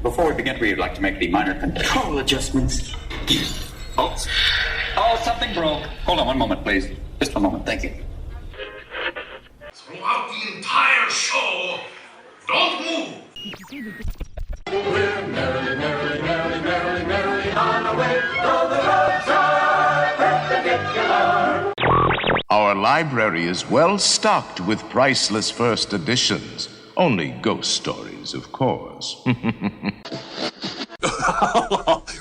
Before we begin, we'd like to make the minor control adjustments. Oh, something broke. Hold on one moment, please. Just a moment, thank you. Throughout the entire show, don't move. We're merrily, merrily, merrily, merrily, merrily on our way, though the roads are perpendicular. Our library is well stocked with priceless first editions. Only ghost stories, of course.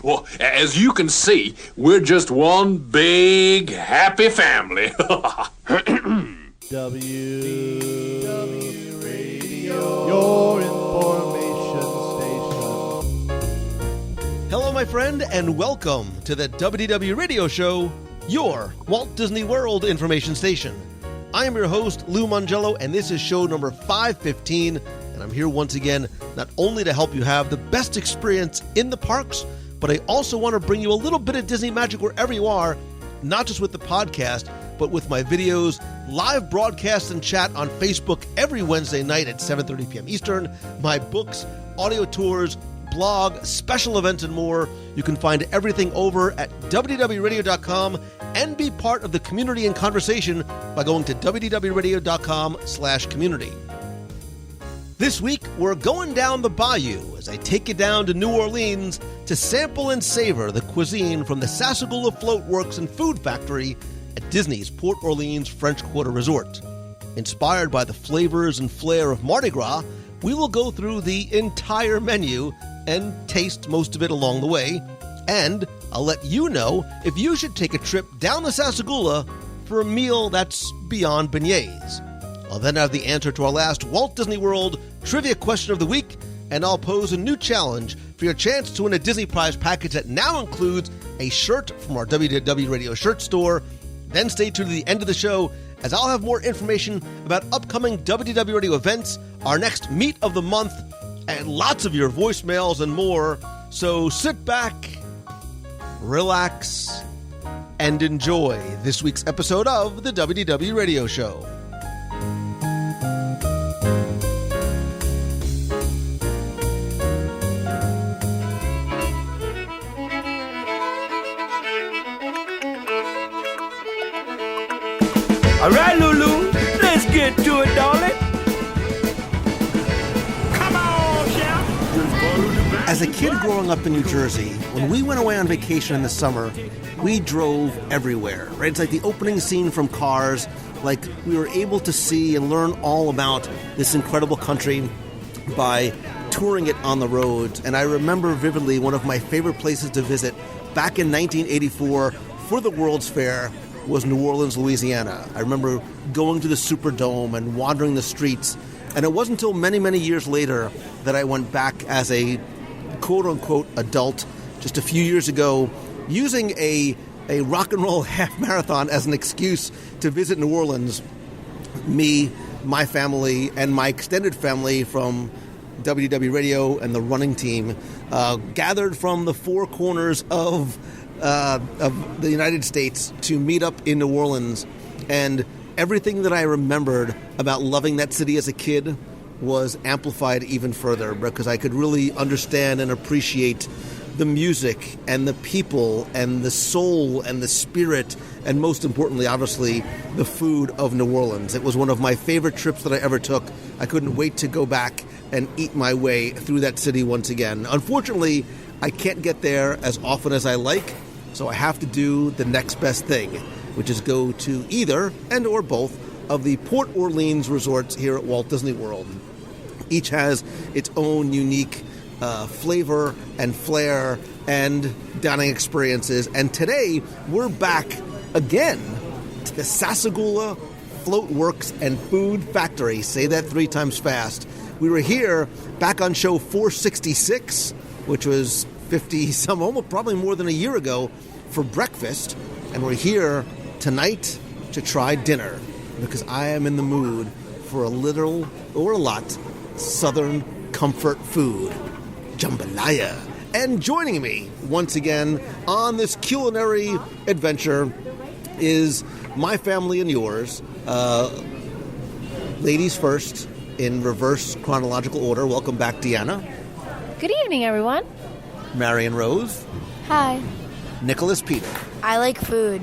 Well, as you can see, we're just one big happy family. WDW Radio, your information station. Hello, my friend, and welcome to the WDW Radio Show, your Walt Disney World information station. I am your host, Lou Mongello, and this is show number 515, and I'm here once again not only to help you have the best experience in the parks, but I also want to bring you a little bit of Disney magic wherever you are, not just with the podcast, but with my videos, live broadcasts and chat on Facebook every Wednesday night at 7:30 p.m. Eastern, my books, audio tours, blog, special events, and more. You can find everything over at WDWRadio.com and be part of the community and conversation by going to WDWRadio.com/community. This week, we're going down the bayou as I take you down to New Orleans to sample and savor the cuisine from the Sassagoula Floatworks and Food Factory at Disney's Port Orleans French Quarter Resort. Inspired by the flavors and flair of Mardi Gras, we will go through the entire menu and taste most of it along the way, and I'll let you know if you should take a trip down the Sassagoula for a meal that's beyond beignets. I'll then have the answer to our last Walt Disney World trivia question of the week, and I'll pose a new challenge for your chance to win a Disney Prize package that now includes a shirt from our WDW Radio shirt store. Then stay tuned to the end of the show, as I'll have more information about upcoming WDW Radio events, our next meet of the month, and lots of your voicemails and more. So sit back, relax, and enjoy this week's episode of the WDW Radio Show. All right, Lulu, let's get to it, darling. Come on, Chef. As a kid growing up in New Jersey, when we went away on vacation in the summer, we drove everywhere, right? It's like the opening scene from Cars, like we were able to see and learn all about this incredible country by touring it on the roads. And I remember vividly one of my favorite places to visit back in 1984 for the World's Fair was New Orleans, Louisiana. I remember going to the Superdome and wandering the streets, and it wasn't until many, many years later that I went back as a quote-unquote adult just a few years ago, using a rock and roll half marathon as an excuse to visit New Orleans. Me, my family, and my extended family from WDW Radio and the running team gathered from the four corners of the United States to meet up in New Orleans, and everything that I remembered about loving that city as a kid was amplified even further because I could really understand and appreciate the music and the people and the soul and the spirit and, most importantly, obviously, the food of New Orleans. It was one of my favorite trips that I ever took. I couldn't wait to go back and eat my way through that city once again. Unfortunately, I can't get there as often as I like, so I have to do the next best thing, which is go to either and or both of the Port Orleans resorts here at Walt Disney World. Each has its own unique flavor and flair and dining experiences. And today, we're back again to the Sassagoula Floatworks and Food Factory. Say that 3 times fast. We were here back on show 466, which was 50-some, almost probably more than a year ago, for breakfast. And we're here tonight to try dinner because I am in the mood for a little or a lot Southern comfort food. Jambalaya. And joining me once again on this culinary adventure is my family and yours. Ladies first, in reverse chronological order. Welcome back, Deanna. Good evening, everyone. Marion Rose, Hi. Nicholas Peter. I like food.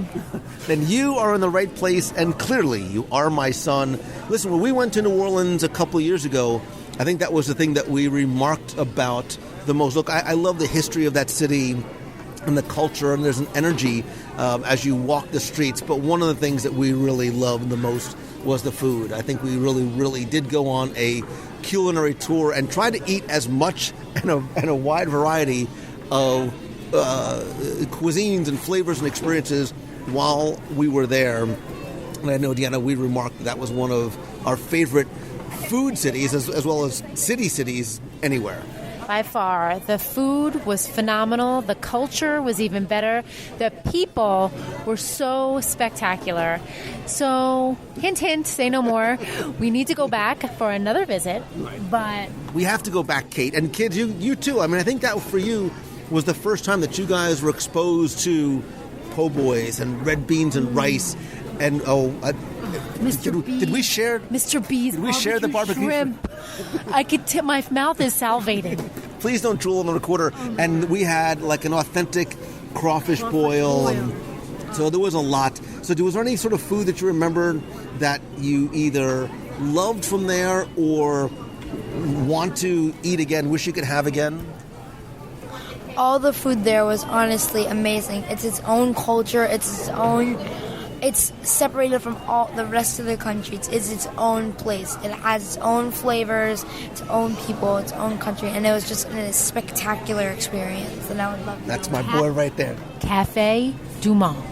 Then you are in the right place, and clearly you are my son. Listen, when we went to New Orleans a couple of years ago, I think that was the thing that we remarked about the most. Look, I love the history of that city and the culture, and there's an energy as you walk the streets. But one of the things that we really loved the most was the food. I think we really, really did go on a culinary tour and try to eat as much and a wide variety of cuisines and flavors and experiences while we were there. And I know, Deanna, we remarked that was one of our favorite food cities as well as cities anywhere. By far, the food was phenomenal. The culture was even better. The people were so spectacular. So, hint, hint, say no more. We need to go back for another visit, but... We have to go back, Kate. And kids, you too. I mean, I think that for you was the first time that you guys were exposed to po' boys and red beans and rice and, did we share... Mr. B's Did we share the barbecue shrimp. I could tip, my mouth is salivating. Please don't drool on the recorder. And we had like an authentic crawfish boil. And so there was a lot. So was there any sort of food that you remembered that you either loved from there or want to eat again, wish you could have again? All the food there was honestly amazing. It's its own culture. It's separated from all the rest of the country. It's its own place. It has its own flavors, its own people, its own country, and it was just a spectacular experience. And I would love to. That's my boy right there. Cafe Du Monde.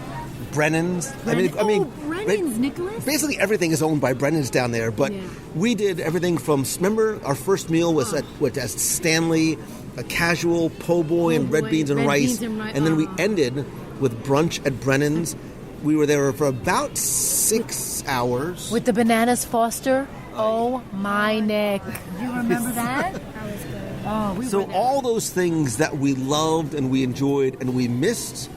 Brennan's. Brennan's, Nicholas? Basically everything is owned by Brennan's down there, but we did everything from, remember our first meal was at Stanley, a casual po' boy and red beans and rice, and then we ended with brunch at Brennan's. We were there for about 6 hours. With the bananas Foster? Oh, my neck. You remember that? That was good. Oh, So all those things that we loved and we enjoyed and we missed,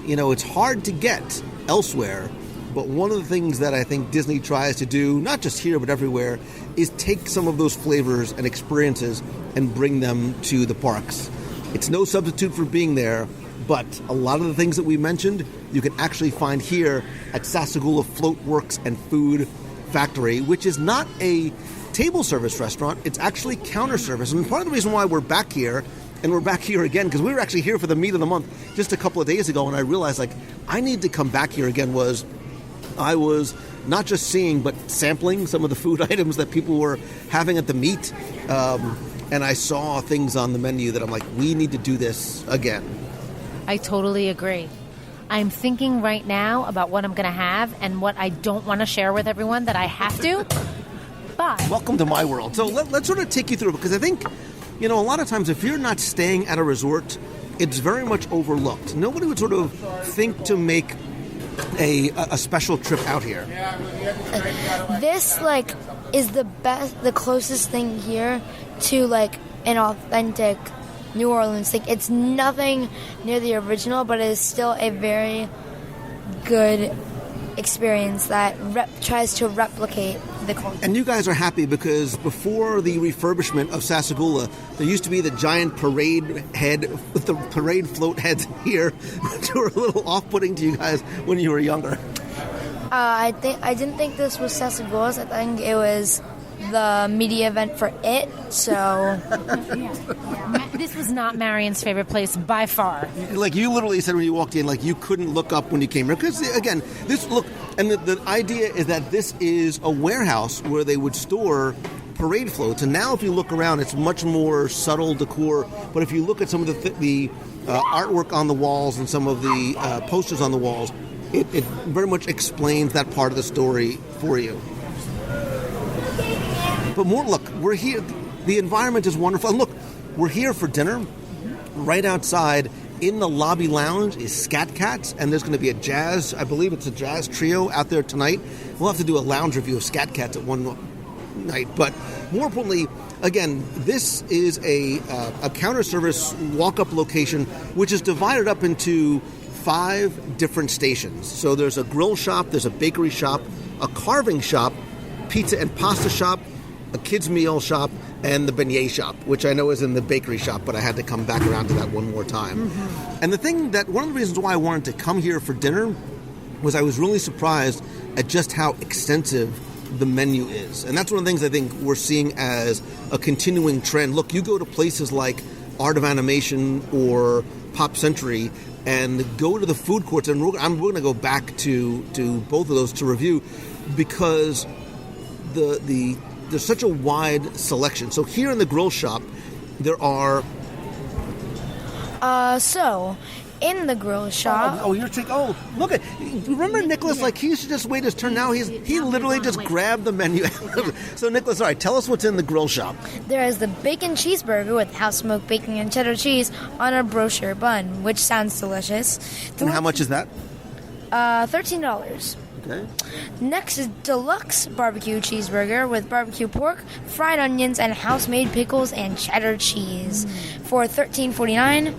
it's hard to get elsewhere. But one of the things that I think Disney tries to do, not just here but everywhere, is take some of those flavors and experiences and bring them to the parks. It's no substitute for being there, but a lot of the things that we mentioned, you can actually find here at Sassagoula Floatworks and Food Factory, which is not a table service restaurant. It's actually counter service. And part of the reason why we're back here, and we're back here again, because we were actually here for the meat of the month just a couple of days ago, and I realized, I need to come back here again, I was not just seeing, but sampling some of the food items that people were having at the meet. And I saw things on the menu that I'm like, we need to do this again. I totally agree. I'm thinking right now about what I'm going to have and what I don't want to share with everyone that I have to. But welcome to my world. So let's sort of take you through it, because I think, a lot of times if you're not staying at a resort, it's very much overlooked. Nobody would sort of think to make a special trip out here. This is the closest thing here to an authentic New Orleans thing. It's nothing near the original, but it is still a very good experience that tries to replicate the culture. And you guys are happy because before the refurbishment of Sassagoula, there used to be the giant parade head with the parade float heads here, which were a little off-putting to you guys when you were younger. I didn't think this was Sassagoula's. I think it was the media event for it, so... This was not Marion's favorite place by far. You literally said when you walked in, you couldn't look up when you came here. Because, again, the idea is that this is a warehouse where they would store parade floats. And now if you look around, it's much more subtle decor. But if you look at some of the artwork on the walls and some of the posters on the walls, it very much explains that part of the story for you. But we're here. The environment is wonderful. And look, we're here for dinner. Right outside in the lobby lounge is Scat Cats, and there's going to be I believe it's a jazz trio out there tonight. We'll have to do a lounge review of Scat Cats at one night. But more importantly, again, this is a counter service walk-up location, which is divided up into 5 different stations. So there's a grill shop, there's a bakery shop, a carving shop, pizza and pasta shop, a kids' meal shop, and the beignet shop, which I know is in the bakery shop, but I had to come back around to that one more time. And one of the reasons why I wanted to come here for dinner was I was really surprised at just how extensive the menu is. And that's one of the things I think we're seeing as a continuing trend. Look, you go to places like Art of Animation or Pop Century and go to the food courts, and we're going to go back to both of those to review, because there's such a wide selection. So here in the grill shop, there are... In the grill shop... Look at... Remember Nicholas, he used to just wait his turn. Now he literally just grabbed the menu. So Nicholas, all right, tell us what's in the grill shop. There is the bacon cheeseburger with house-smoked bacon and cheddar cheese on a brochure bun, which sounds delicious. And how much is that? $13. Okay. Next is deluxe barbecue cheeseburger with barbecue pork, fried onions, and house-made pickles and cheddar cheese for $13.49.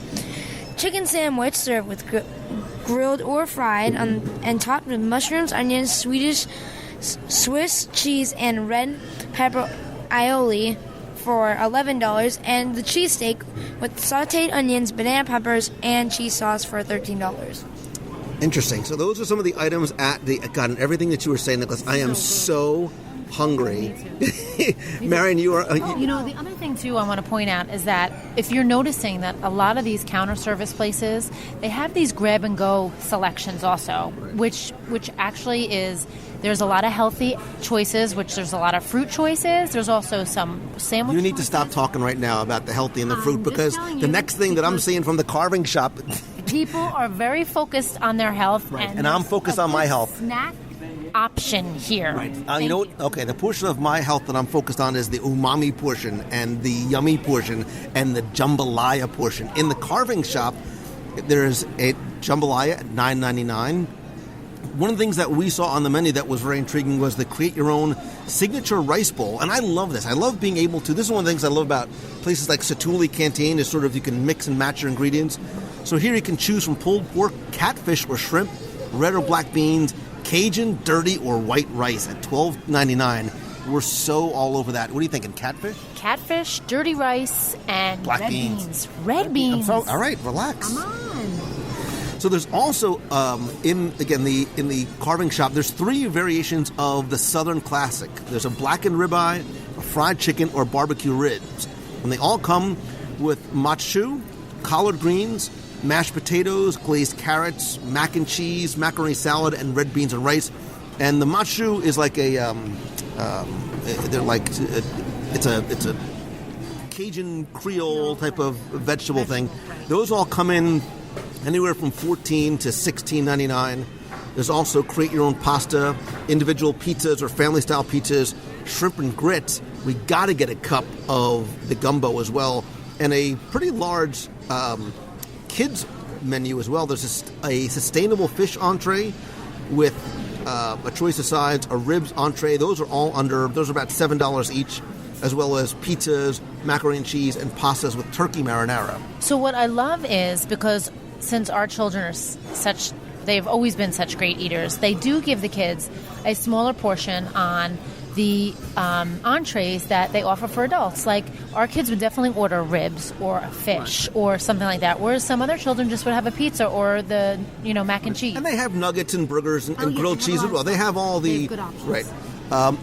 Chicken sandwich served with grilled or fried and topped with mushrooms, onions, Swiss cheese, and red pepper aioli for $11. And the cheesesteak with sauteed onions, banana peppers, and cheese sauce for $13. Interesting. So those are some of the items at the... God, and everything that you were saying, Nicholas, I am so hungry. Marion, you are... the other thing, too, I want to point out is that if you're noticing that a lot of these counter service places, they have these grab-and-go selections also, which actually is... There's a lot of healthy choices, which there's a lot of fruit choices. There's also some sandwich You need choices. to stop talking right now about the healthy and the fruit, because the next thing that I'm seeing from the carving shop... People are very focused on their health. Right. And I'm focused on my health. Snack option here. Right. You know what? Okay, the portion of my health that I'm focused on is the umami portion and the yummy portion and the jambalaya portion. In the carving shop, there's a jambalaya at $9.99. One of the things that we saw on the menu that was very intriguing was the create your own signature rice bowl. And I love this. I love being able to... This is one of the things I love about places like Satuli Canteen is sort of you can mix and match your ingredients. So here you can choose from pulled pork, catfish or shrimp, red or black beans, Cajun, dirty, or white rice at $12.99. We're so all over that. What are you thinking, catfish? Catfish, dirty rice, and black red beans. Red beans. All right, relax. Come on. So there's also, in the carving shop, there's 3 variations of the Southern Classic. There's a blackened ribeye, a fried chicken, or barbecue ribs. And they all come with machu, collard greens, mashed potatoes, glazed carrots, mac and cheese, macaroni salad, and red beans and rice. And the machu is like it's a Cajun Creole type of vegetable thing. Those all come in anywhere from $14 to $16.99. There's also create your own pasta, individual pizzas or family style pizzas, shrimp and grits. We got to get a cup of the gumbo as well, and a pretty large kids menu as well. There's a sustainable fish entree with a choice of sides, a ribs entree. Those are about $7 each, as well as pizzas, macaroni and cheese, and pastas with turkey marinara. So what I love is, because since our children are they've always been such great eaters, they do give the kids a smaller portion on the entrees that they offer for adults. Like, our kids would definitely order ribs or a fish or something like that, whereas some other children just would have a pizza or the mac and cheese. And they have nuggets and burgers and grilled cheese as well. They have all the good options. Right.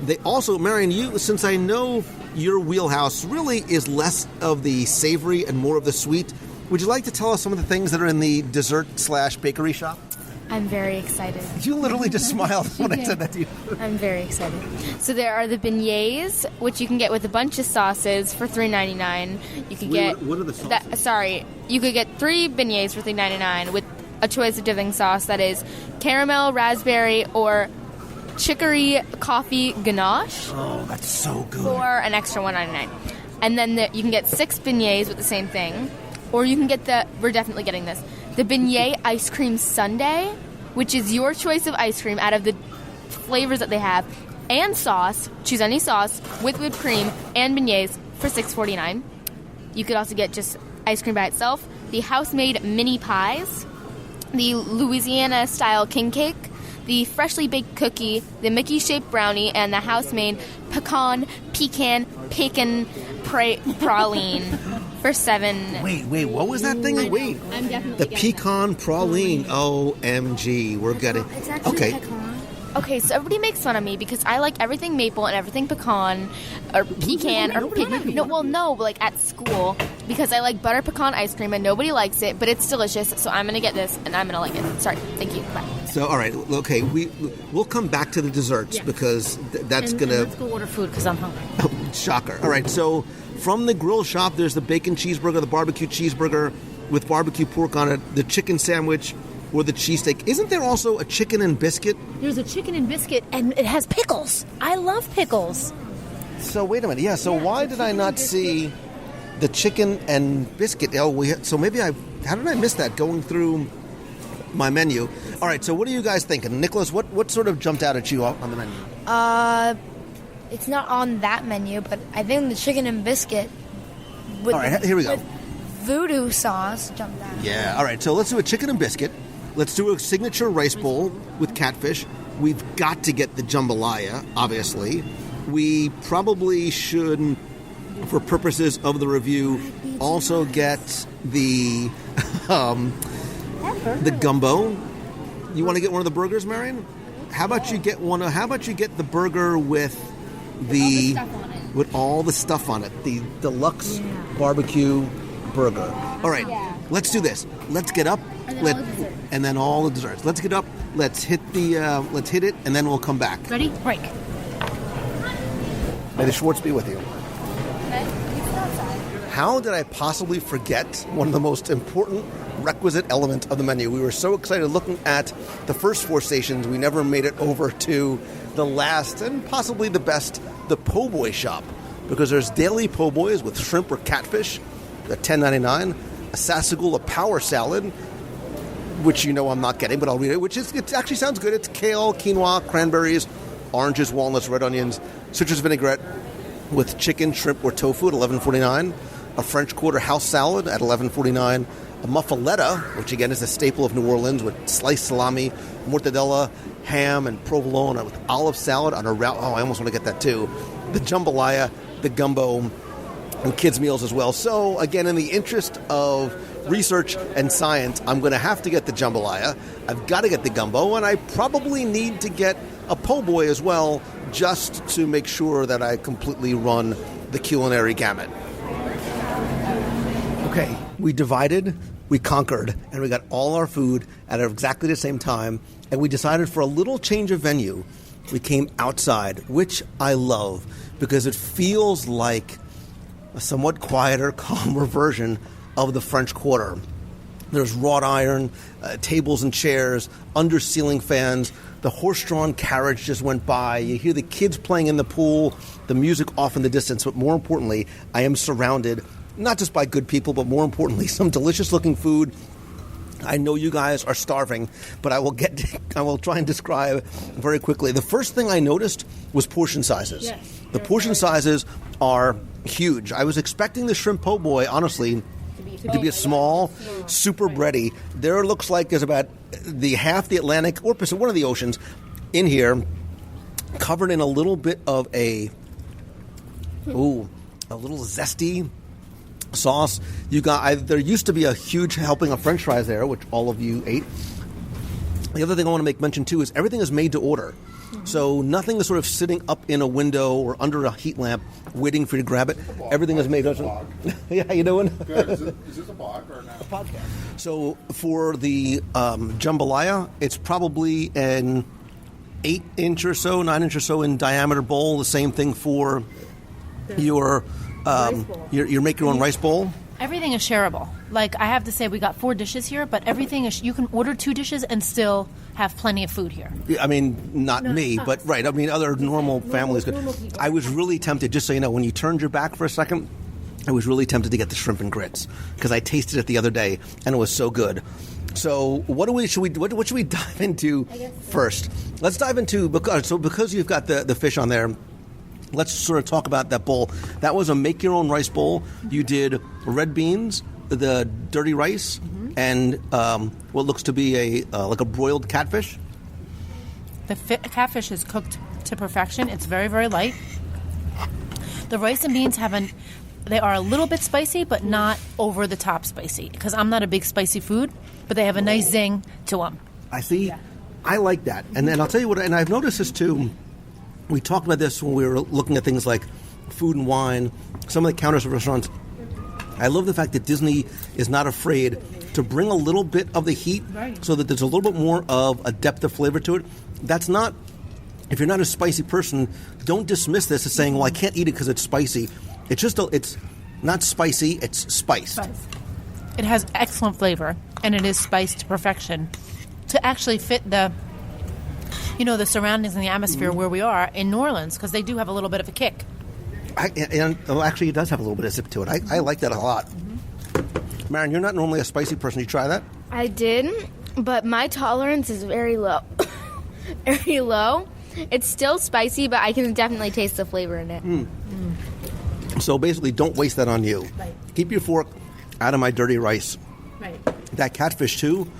They also, Marion, you, since I know your wheelhouse really is less of the savory and more of the sweet, would you like to tell us some of the things that are in the dessert/bakery shop? I'm very excited. You literally just smiled when I said that to you. I'm very excited. So there are the beignets, which you can get with a bunch of sauces for $3.99. You could get... What are the sauces? You could get 3 beignets for $3.99 with a choice of dipping sauce that is caramel, raspberry, or chicory coffee ganache. Oh, that's so good. For an extra $1.99. And then you can get 6 beignets with the same thing. Or you can get we're definitely getting this, the beignet ice cream sundae, which is your choice of ice cream out of the flavors that they have, and sauce. Choose any sauce with whipped cream and beignets for $6.49. You could also get just ice cream by itself. The house-made mini pies, the Louisiana-style king cake, the freshly baked cookie, the Mickey-shaped brownie, and the house-made pecan praline for $7. Wait, what was that thing? Wait. I'm definitely The getting pecan praline. OMG. We're getting... It's actually Okay. pecan. Okay, so everybody makes fun of me because I like everything maple and everything pecan or pecan or like at school because I like butter pecan ice cream and nobody likes it, but it's delicious. So I'm gonna get this and I'm gonna like it. Sorry, thank you. Bye. So, all right, okay, we'll come back to the desserts because that's going to... Let's go order food because I'm hungry. Shocker. All right, so from the grill shop, there's the bacon cheeseburger, the barbecue cheeseburger with barbecue pork on it, the chicken sandwich, or the cheesesteak. Isn't there also a chicken and biscuit? There's a chicken and biscuit, and it has pickles. I love pickles. So wait a minute. Yeah. So why did I not see the chicken and biscuit? So maybe how did I miss that going through my menu? All right. So what are you guys thinking, Nicholas? What sort of jumped out at you on the menu? It's not on that menu, but I think the chicken and biscuit with, All right. Here we go. with voodoo sauce jumped out. Yeah. All right. So let's do a chicken and biscuit. Let's do a signature rice bowl with catfish. We've got to get the jambalaya, obviously. We probably should, for purposes of the review, also get the gumbo. You want to get one of the burgers, Marion? How about you get the burger with all the stuff on it, the deluxe barbecue burger. All right, let's do this. Let's get up, and then all the desserts. Let's get up. Let's hit it, and then we'll come back. Ready? Break. May the Schwartz be with you. How did I possibly forget one of the most important requisite elements of the menu? We were so excited looking at the first 4 stations, we never made it over to the last and possibly the best, the po' boy shop. Because there's daily po' boys with shrimp or catfish at $10.99, a Sassagoula power salad, which you know I'm not getting, but I'll read it, it actually sounds good. It's kale, quinoa, cranberries, oranges, walnuts, red onions, citrus vinaigrette with chicken, shrimp, or tofu at $11.49, a French Quarter house salad at $11.49, a muffaletta, which again is a staple of New Orleans with sliced salami, mortadella, ham, and provolone with olive salad on a route. Oh, I almost want to get that too. The jambalaya, the gumbo, and kids' meals as well. So again, in the interest of research and science, I'm going to have to get the jambalaya. I've got to get the gumbo, and I probably need to get a po' boy as well, just to make sure that I completely run the culinary gamut. Okay, we divided, we conquered, and we got all our food at exactly the same time, and we decided for a little change of venue, we came outside, which I love, because it feels like a somewhat quieter, calmer version of the French Quarter. There's wrought iron, tables and chairs, under-ceiling fans. The horse-drawn carriage just went by. You hear the kids playing in the pool, the music off in the distance. But more importantly, I am surrounded, not just by good people, but more importantly, some delicious-looking food. I know you guys are starving, but I will try and describe very quickly. The first thing I noticed was portion sizes. Yes, the portion sizes are huge. I was expecting the shrimp po' boy, honestly, to be a small, super bready. There looks like there's about half the Atlantic or Pacific, one of the oceans, in here, covered in a little bit of a little zesty sauce. There used to be a huge helping of French fries there, which all of you ate. The other thing I want to make mention too is everything is made to order. So nothing is sort of sitting up in a window or under a heat lamp waiting for you to grab it. Everything is made. Yeah, how you doing? Good. Is this a blog or not? A podcast. So for the jambalaya, it's probably an 8-inch or so, 9-inch or so in diameter bowl. The same thing for your make your own rice bowl. Everything is shareable. Like, I have to say, we got 4 dishes here, but everything is, you can order 2 dishes and still have plenty of food here. I mean, not me, but right. I mean, other normal families could. I was really tempted, just so you know, when you turned your back for a second, I was really tempted to get the shrimp and grits because I tasted it the other day and it was so good. So what should we dive into first? Let's dive into, because you've got the fish on there. Let's sort of talk about that bowl. That was a make-your-own rice bowl. You did red beans, the dirty rice, and what looks to be like a broiled catfish. The catfish is cooked to perfection. It's very, very light. The rice and beans they are a little bit spicy, but not over the top spicy. Because I'm not a big spicy food, but they have a nice zing to them. I see. Yeah. I like that. And then I'll tell you what, and I've noticed this too. We talked about this when we were looking at things like food and wine, some of the counters of restaurants. I love the fact that Disney is not afraid to bring a little bit of the heat so that there's a little bit more of a depth of flavor to it. That's not, if you're not a spicy person, don't dismiss this as saying, well, I can't eat it because it's spicy. It's just, it's not spicy, it's spiced. It has excellent flavor, and it is spiced to perfection to actually fit the surroundings and the atmosphere where we are in New Orleans, because they do have a little bit of a kick. Actually, it does have a little bit of zip to it. I like that a lot. Marion, you're not normally a spicy person. You try that? I did, but my tolerance is very low. Very low. It's still spicy, but I can definitely taste the flavor in it. So basically, don't waste that on you. Right. Keep your fork out of my dirty rice. Right. That catfish, too,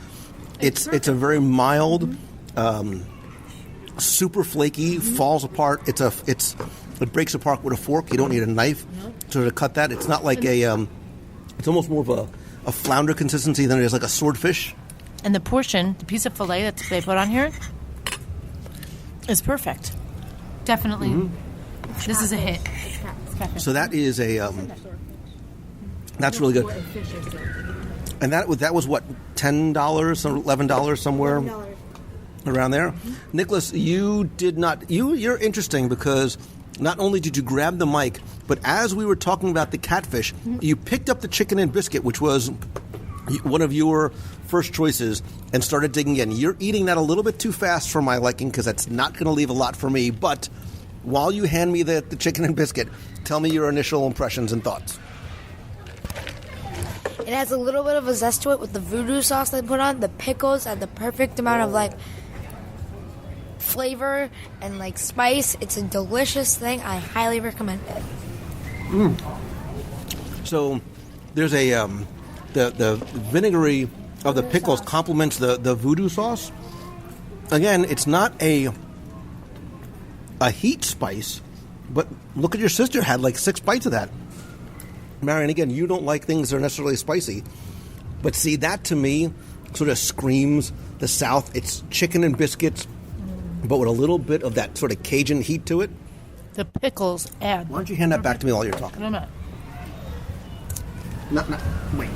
it's a very mild, super flaky, falls apart. It breaks apart with a fork. You don't need a knife to cut that. It's not like it's almost more of a flounder consistency than it is like a swordfish. And the portion, the piece of filet that they put on here, is perfect. Definitely. This is a hit. So that is that's really good. And that was what, $10, $11 somewhere around there. Nicholas, you did not. You're interesting because not only did you grab the mic, but as we were talking about the catfish, you picked up the chicken and biscuit, which was one of your first choices, and started digging in. You're eating that a little bit too fast for my liking because that's not going to leave a lot for me. But while you hand me the chicken and biscuit, tell me your initial impressions and thoughts. It has a little bit of a zest to it with the voodoo sauce they put on. The pickles add the perfect amount of flavor and spice. It's a delicious thing. I highly recommend it. So there's the vinegary of the pickles complements the voodoo sauce. Again, it's not a heat spice, but look at your sister had 6 bites of that. Marion, again, you don't like things that are necessarily spicy, but see, that to me sort of screams the South. It's chicken and biscuits, but with a little bit of that sort of Cajun heat to it. The pickles add. Why don't you hand that back to me while you're talking? No. Wait.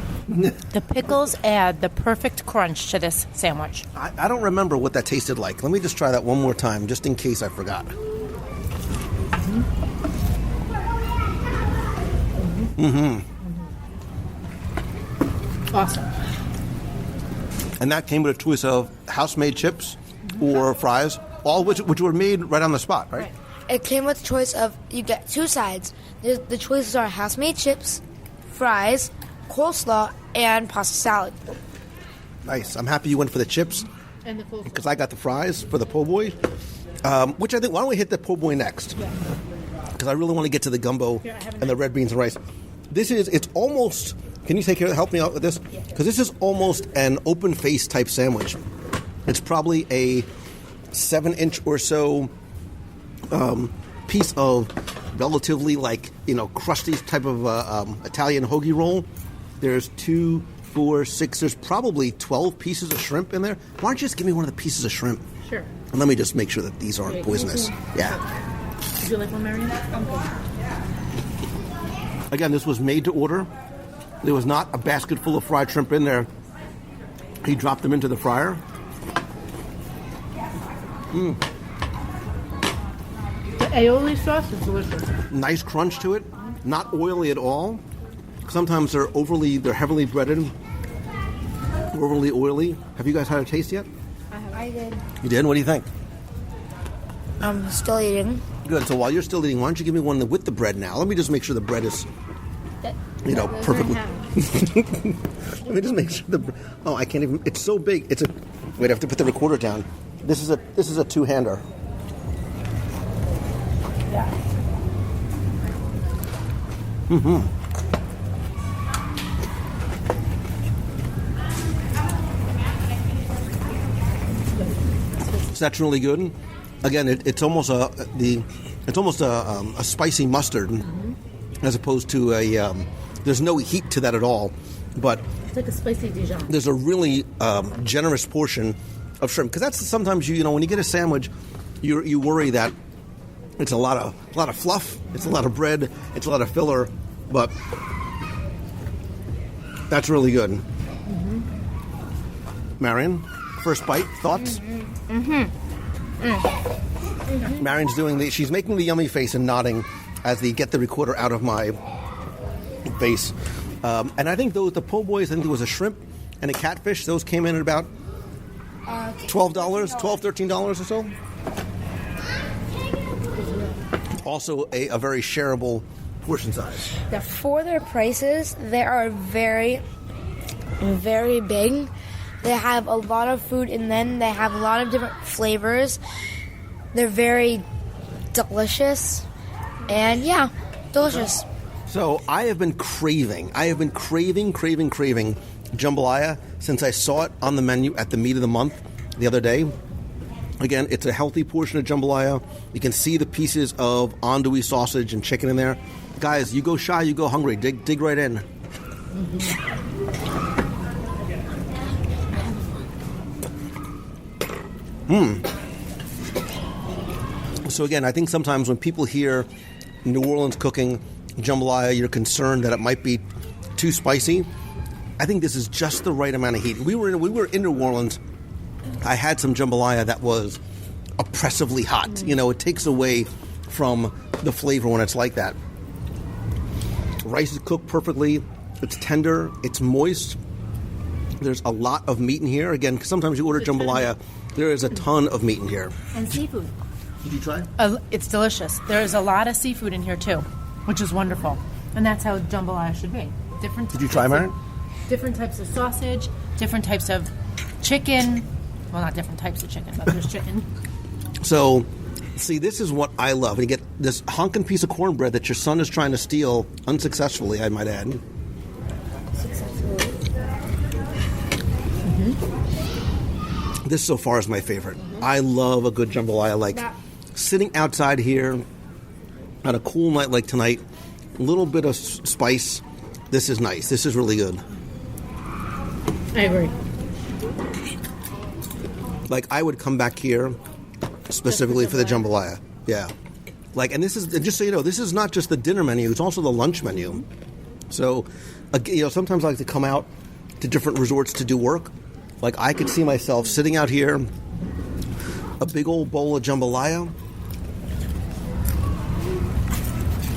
The pickles add the perfect crunch to this sandwich. I don't remember what that tasted like. Let me just try that one more time, just in case I forgot. Awesome. And that came with a choice of house-made chips or fries, all which were made right on the spot, right? It came with a choice of, you get 2 sides. The choices are house-made chips, fries, coleslaw, and pasta salad. Nice. I'm happy you went for the chips And the coleslaw. because I got the fries for the po' boy, which I think, why don't we hit the po' boy next? Because I really want to get to the gumbo and the red beans and rice. It's almost, can you help me out with this? Because this is almost an open-face type sandwich. It's probably a 7-inch or so piece of relatively crusty type of Italian hoagie roll. There's 2, 4, 6, there's probably 12 pieces of shrimp in there. Why don't you just give me one of the pieces of shrimp? Sure. And let me just make sure that these aren't poisonous. Yeah. Would you like one, Marion? Again, this was made to order. There was not a basket full of fried shrimp in there. He dropped them into the fryer. The aioli sauce is delicious. Nice crunch to it. Not oily at all. Sometimes they're heavily breaded, overly oily. Have you guys had a taste yet? I did. You did? What do you think? I'm still eating. Good. So while you're still eating, why don't you give me one with the bread now? Let me just make sure the bread is, perfectly. Let me just make sure I can't even. It's so big. Wait, I have to put the recorder down. This is a two-hander. Yeah. So that's really good. Again, it's almost a spicy mustard, as opposed to a. There's no heat to that at all, but It's like a spicy Dijon. there's a really generous portion of shrimp, because that's sometimes when you get a sandwich, you worry that it's a lot of fluff, it's a lot of bread, it's a lot of filler, but that's really good. Marion, first bite, thoughts? Marion's she's making the yummy face and nodding as they get the recorder out of my face. And I think the po' boys, I think there was a shrimp and a catfish. Those came in at about $12, $13 or so. Also a very shareable portion size. For their prices, they are very, very big. They have a lot of food in them. They have a lot of different flavors. They're very delicious. And yeah, delicious. So I have been craving jambalaya since I saw it on the menu at the meat of the month the other day. Again, it's a healthy portion of jambalaya. You can see the pieces of andouille sausage and chicken in there. Guys, you go shy, you go hungry. Dig right in. So again, I think sometimes when people hear New Orleans cooking jambalaya, you're concerned that it might be too spicy. I think this is just the right amount of heat. We were in New Orleans. I had some jambalaya that was oppressively hot. It takes away from the flavor when it's like that. Rice is cooked perfectly. It's tender. It's moist. There's a lot of meat in here. Again, 'cause sometimes you order jambalaya, there is a ton of meat in here. And seafood. Did you try? It's delicious. There is a lot of seafood in here too, which is wonderful. And that's how jambalaya should be. Did you try, Marion? Different types of sausage, different types of chicken. Well, not different types of chicken, but there's chicken. So, see, this is what I love. You get this honkin' piece of cornbread that your son is trying to steal unsuccessfully, I might add. This so far is my favorite. I love a good jambalaya. Like sitting outside here on a cool night like tonight, a little bit of spice. This is nice. This is really good. I agree. Like, I would come back here specifically for the jambalaya. Yeah. Like, and this is, just so you know, this is not just the dinner menu, it's also the lunch menu. So, sometimes I like to come out to different resorts to do work. Like, I could see myself sitting out here, a big old bowl of jambalaya,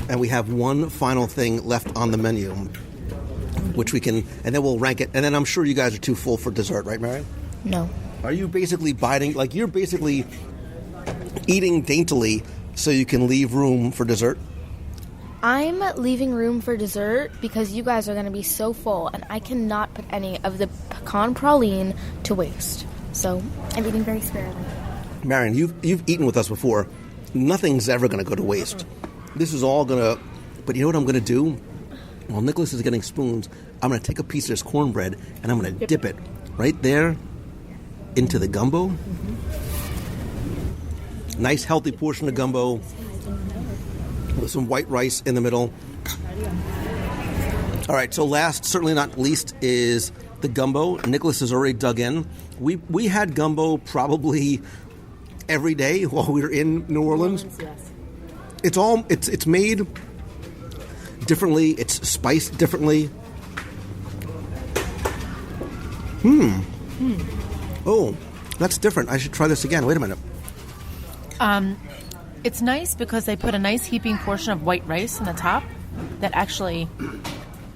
and we have one final thing left on the menu, which we can, and then we'll rank it, and then I'm sure you guys are too full for dessert, right, Marion? No. Are you basically biting, like you're basically eating daintily so you can leave room for dessert? I'm leaving room for dessert because you guys are going to be so full, and I cannot put any of the pecan praline to waste. So I'm eating very sparingly. Marion, you've eaten with us before. Nothing's ever going to go to waste. This is all going to... But you know what I'm going to do? While Nicholas is getting spoons, I'm going to take a piece of this cornbread, and I'm going to dip it right there into the gumbo. Mm-hmm. Nice, healthy portion of gumbo with some white rice in the middle. All right, so last, certainly not least, is the gumbo. Nicholas has already dug in. We had gumbo probably every day while we were in New Orleans. It's made differently. It's spiced differently. Oh, that's different. I should try this again. Wait a minute. It's nice because they put a nice heaping portion of white rice in the top that actually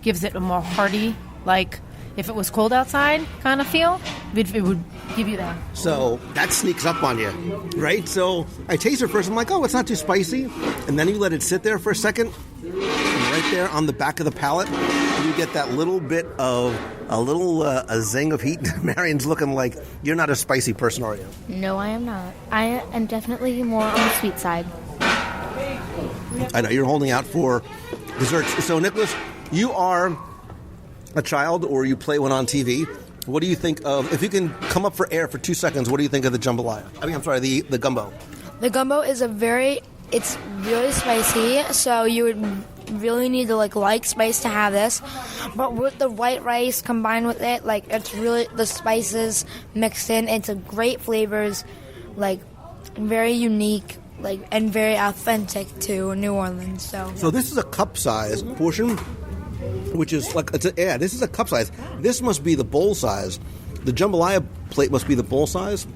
gives it a more hearty, like if it was cold outside kind of feel, it would give you that. So that sneaks up on you, right? So I taste it first. I'm like, oh, it's not too spicy. And then you let it sit there for a second. And right there on the back of the palate, you get that little bit of a zing of heat. Marion's looking like you're not a spicy person, are you? No, I am not. I am definitely more on the sweet side. I know, you're holding out for desserts. So, Nicholas, you are a child, or you play one on TV. What do you think of, if you can come up for air for 2 seconds, what do you think of the jambalaya? I'm sorry, the gumbo. The gumbo is it's really spicy, so you would really need to like spice to have this. But with the white rice combined with it, like it's really the spices mixed in. It's a great flavors, like very unique, like and very authentic to New Orleans. So this is a cup size portion, which is like this is a cup size. This must be the bowl size. The jambalaya plate must be the bowl size.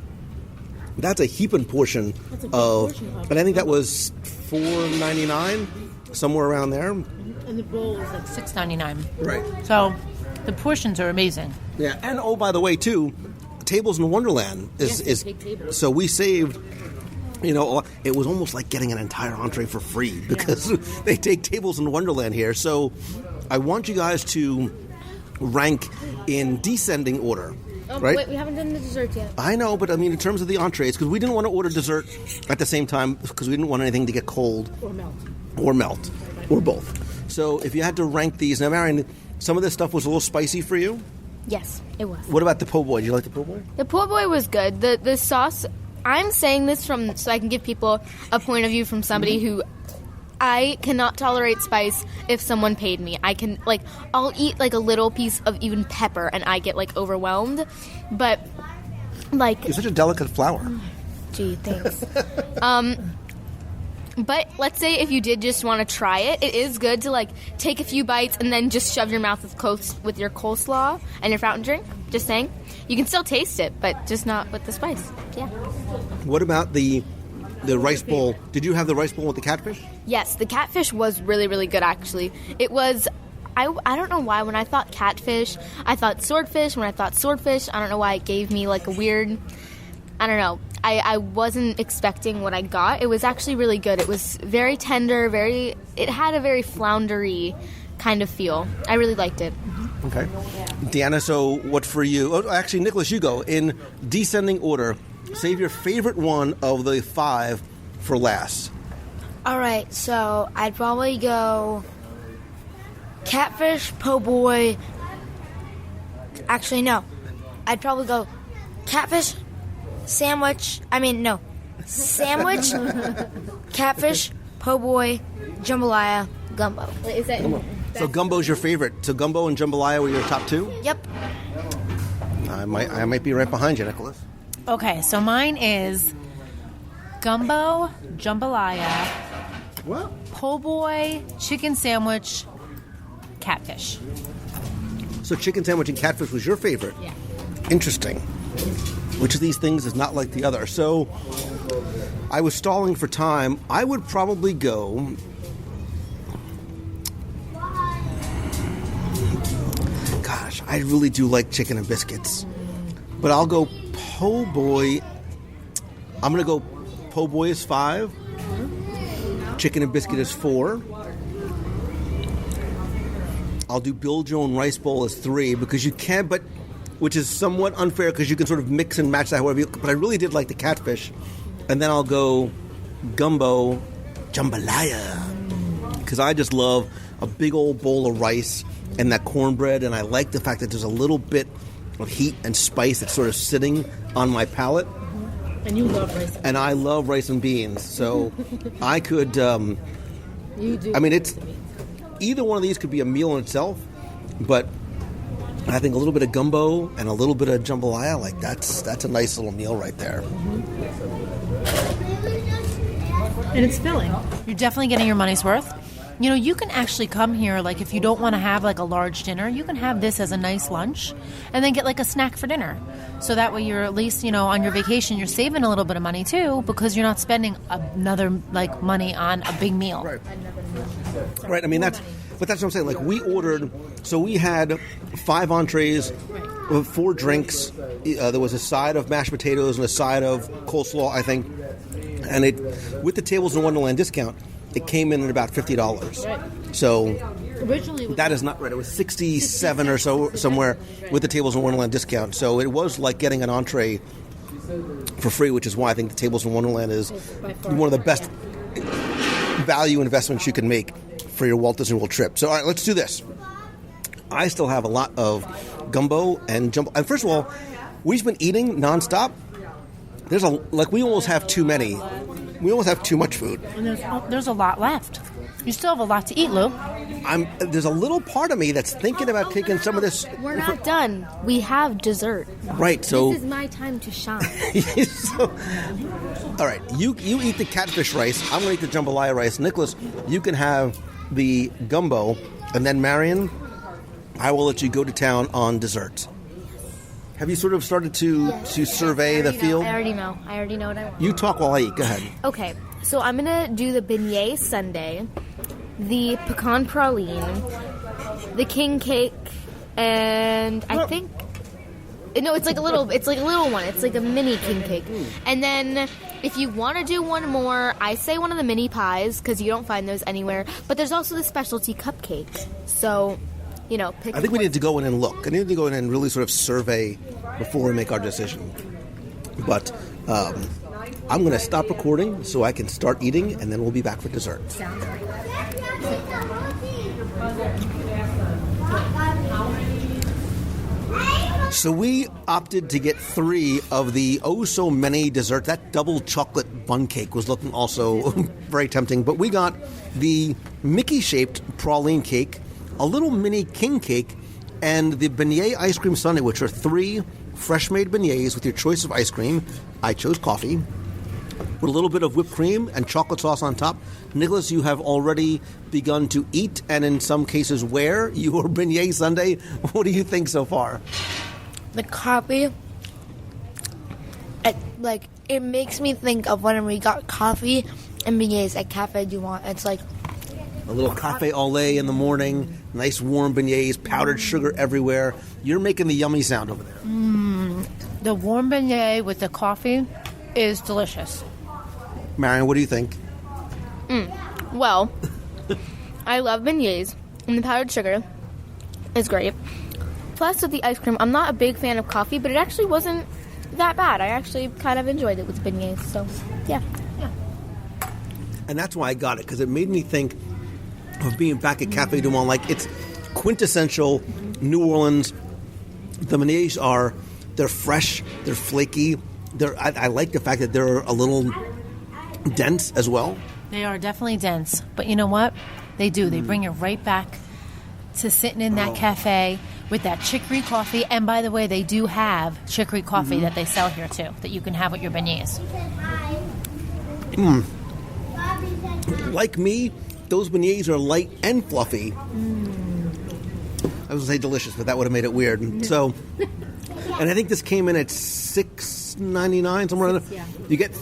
That's a heaping portion of, and I think that was $4.99, somewhere around there. And the bowl is like $6.99. Right. So the portions are amazing. Yeah, and oh, by the way, too, Tables in Wonderland is so we saved. You know, it was almost like getting an entire entree for free because they take Tables in Wonderland here. So I want you guys to rank in descending order. Oh, right? Wait, we haven't done the dessert yet. I know, but I mean, in terms of the entrees, because we didn't want to order dessert at the same time because we didn't want anything to get cold. Or melt. Or both. So if you had to rank these, now, Marion, some of this stuff was a little spicy for you? Yes, it was. What about the po' boy? Did you like the po' boy? The po' boy was good. The sauce, I'm saying this so I can give people a point of view from somebody who I cannot tolerate spice if someone paid me. I'll eat like a little piece of even pepper and I get like overwhelmed. But like, you're such a delicate flower. Gee, thanks. But let's say if you did just want to try it, it is good to like take a few bites and then just shove your mouth with your coleslaw and your fountain drink. Just saying. You can still taste it, but just not with the spice. Yeah. What about the rice bowl? Did you have the rice bowl with the catfish? Yes, the catfish was really, really good, actually. It was, I don't know why, when I thought catfish, I thought swordfish. When I thought swordfish, I don't know why it gave me like a weird, I don't know. I wasn't expecting what I got. It was actually really good. It was very tender, it had a very floundery kind of feel. I really liked it. Okay. Deanna, so what for you? Oh, actually, Nicholas, you go. In descending order, save your favorite one of the 5 for last. all right, so I'd probably go catfish, po' boy. Actually, no. I'd probably go catfish, sandwich, catfish, po' boy, jambalaya, gumbo. Is that... So gumbo's your favorite. So gumbo and jambalaya were your top 2? Yep. I might be right behind you, Nicholas. Okay, so mine is gumbo, jambalaya, What? po' boy, chicken sandwich, catfish. So chicken sandwich and catfish was your favorite? Yeah. Interesting. Which of these things is not like the other? So I was stalling for time. I would probably go... Gosh, I really do like chicken and biscuits. But I'll go po' boy. I'm going to go po' boy is 5. Chicken and biscuit is 4. I'll do biljo and rice bowl as 3 because you can, but which is somewhat unfair because you can sort of mix and match that however you. But I really did like the catfish, and then I'll go gumbo, jambalaya, because I just love a big old bowl of rice and that cornbread, and I like the fact that there's a little bit of heat and spice that's sort of sitting on my palate. And you love rice. And I love rice and beans, so I could. You do. I mean, it's either one of these could be a meal in itself, but I think a little bit of gumbo and a little bit of jambalaya, like that's a nice little meal right there. And it's filling. You're definitely getting your money's worth. You know, you can actually come here, like, if you don't want to have, like, a large dinner, you can have this as a nice lunch and then get, like, a snack for dinner. So that way you're at least, you know, on your vacation, you're saving a little bit of money, too, because you're not spending another, like, money on a big meal. Right. Right, I mean, that's what I'm saying. Like, we ordered, so we had 5 entrees, 4 drinks. There was a side of mashed potatoes and a side of coleslaw, I think. And it, with the Tables in Wonderland discount, it came in at about $50. Right. So originally that is not right. It was $67 or so somewhere with the Tables in Wonderland discount. So it was like getting an entree for free, which is why I think the Tables in Wonderland is one of the best value investments you can make for your Walt Disney World trip. So all right, let's do this. I still have a lot of gumbo and jumbo. And first of all, we've been eating nonstop. We almost have too many. We almost have too much food. And there's a lot left. You still have a lot to eat, Lou. There's a little part of me that's thinking about taking some of this. We're not done. We have dessert. Right, so... This is my time to shine. All right, you eat the catfish rice. I'm going to eat the jambalaya rice. Nicholas, you can have the gumbo. And then, Marion, I will let you go to town on desserts. Have you sort of started to survey the field? I already know what I want. You talk while I eat. Go ahead. Okay, so I'm going to do the beignet sundae, the pecan praline, the king cake, and I think... No, it's like a little one. It's like a mini king cake. And then if you want to do one more, I say one of the mini pies because you don't find those anywhere. But there's also the specialty cupcake. So... pick I think we need to go in and look. I need to go in and really sort of survey before we make our decision. But I'm going to stop recording so I can start eating, and then we'll be back for dessert. So we opted to get 3 of the oh-so-many desserts. That double chocolate bun cake was looking also very tempting. But we got the Mickey-shaped praline cake, a little mini king cake, and the beignet ice cream sundae, which are 3 fresh-made beignets with your choice of ice cream. I chose coffee, with a little bit of whipped cream and chocolate sauce on top. Nicholas, you have already begun to eat, and in some cases wear your beignet sundae. What do you think so far? The coffee, it makes me think of when we got coffee and beignets at Cafe Du Monde. It's like a little cafe au lait in the morning, nice warm beignets, powdered sugar everywhere. You're making the yummy sound over there. The warm beignet with the coffee is delicious. Marion, what do you think? Well, I love beignets, and the powdered sugar is great. Plus, with the ice cream, I'm not a big fan of coffee, but it actually wasn't that bad. I actually kind of enjoyed it with beignets, so yeah. And that's why I got it, because it made me think of being back at Cafe Du Monde. Like, it's quintessential New Orleans. The beignets they're fresh, they're flaky. I like the fact that they're a little dense as well. They are definitely dense, but you know what? They do. They bring you right back to sitting in that cafe with that chicory coffee. And by the way, they do have chicory coffee that they sell here too, that you can have with your beignets. Like me, those beignets are light and fluffy. I was going to say delicious, but that would have made it weird. So, and I think this came in at $6.99, somewhere around there. You get,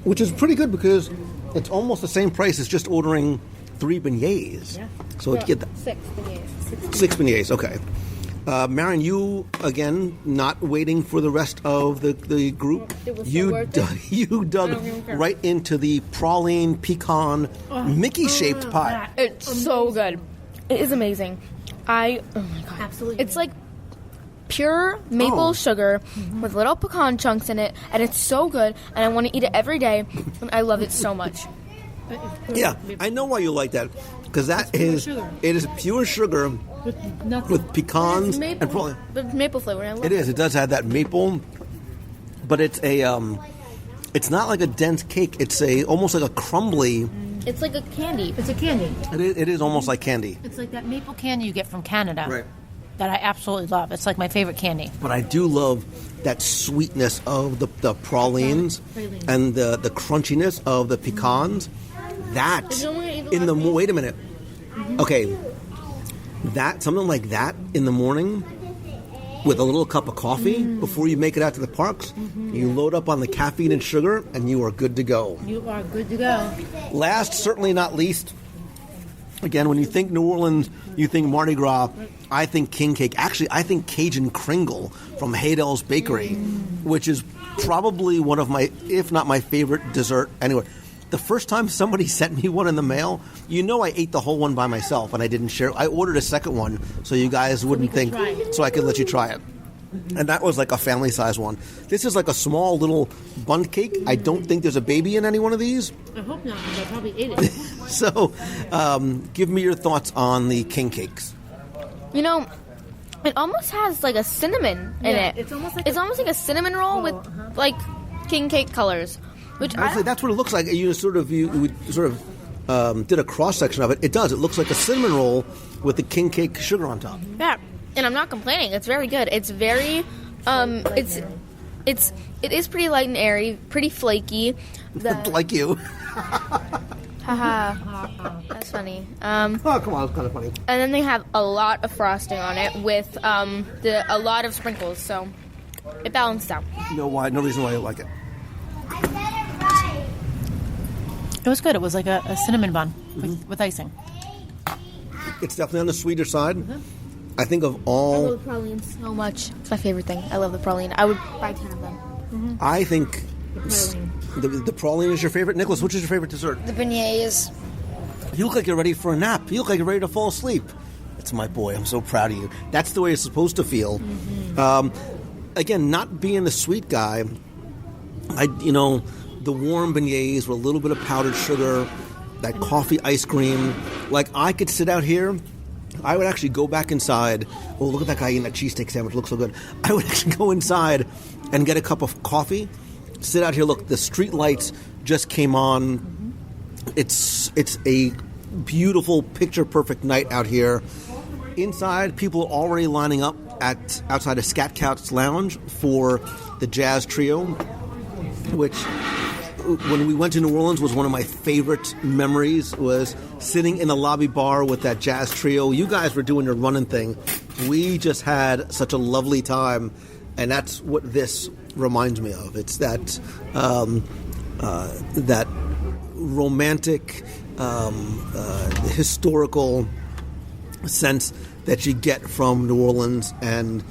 which is pretty good because it's almost the same price as just ordering 3 beignets. Yeah. So to get that 6 beignets. 6 beignets, okay. Marion, you, again, not waiting for the rest of the group. You dug right into the praline pecan Mickey-shaped pie. It's so good. It is amazing. Oh my God. Absolutely. It's like pure maple sugar with little pecan chunks in it, and it's so good, and I want to eat it every day, and I love it so much. Yeah, I know why you like that, because it is pure sugar with pecans and praline. But maple flavor. And I love it is. It does have that maple, but it's it's not like a dense cake. It's almost like a crumbly. It's like a candy. It's a candy. It is almost like candy. It's like that maple candy you get from Canada. Right. That I absolutely love. It's like my favorite candy. But I do love that sweetness of the pralines and the crunchiness of the pecans. That wait a minute. Okay, something like that in the morning with a little cup of coffee before you make it out to the parks. You load up on the caffeine and sugar, and you are good to go. You are good to go. Last, certainly not least, again, when you think New Orleans, you think Mardi Gras. I think king cake. Actually, I think Cajun Kringle from Haydell's Bakery, which is probably one of my, if not my favorite dessert anywhere. The first time somebody sent me one in the mail, I ate the whole one by myself and I didn't share. I ordered a second one so you guys wouldn't think, so I could let you try it. And that was like a family-size one. This is like a small little bun cake. I don't think there's a baby in any one of these. I hope not, because I probably ate it. So, give me your thoughts on the king cakes. You know, it almost has like a cinnamon in it. It's almost like a cinnamon roll with like king cake colors. Which Actually, that's what it looks like. You did a cross section of it. It does. It looks like a cinnamon roll with the king cake sugar on top. Yeah, and I'm not complaining. It's very good. It's very, it is pretty light and airy, pretty flaky. Like you. Haha, that's funny. Oh, come on, it's kind of funny. And then they have a lot of frosting on it with a lot of sprinkles, so it balanced out. No reason why you like it. It was good. It was like a cinnamon bun with icing. It's definitely on the sweeter side. I think of I all... love the praline so much. It's my favorite thing. I love the praline. I would buy 10 of them. I think the praline is your favorite. Nicholas, which is your favorite dessert? The beignets. You look like you're ready for a nap. You look like you're ready to fall asleep. That's my boy. I'm so proud of you. That's the way it's supposed to feel. Again, not being the sweet guy, the warm beignets with a little bit of powdered sugar, that coffee ice cream. Like, I could sit out here. I would actually go back inside. Oh, look at that guy eating that cheesesteak sandwich. It looks so good. I would actually go inside and get a cup of coffee, sit out here. Look, the street lights just came on. It's a beautiful, picture-perfect night out here. Inside, people are already lining up outside of Scat Cat's Lounge for the jazz trio, which, when we went to New Orleans, was one of my favorite memories, was sitting in the lobby bar with that jazz trio. You guys were doing your running thing. We just had such a lovely time, and that's what this reminds me of. It's that that romantic, historical sense that you get from New Orleans and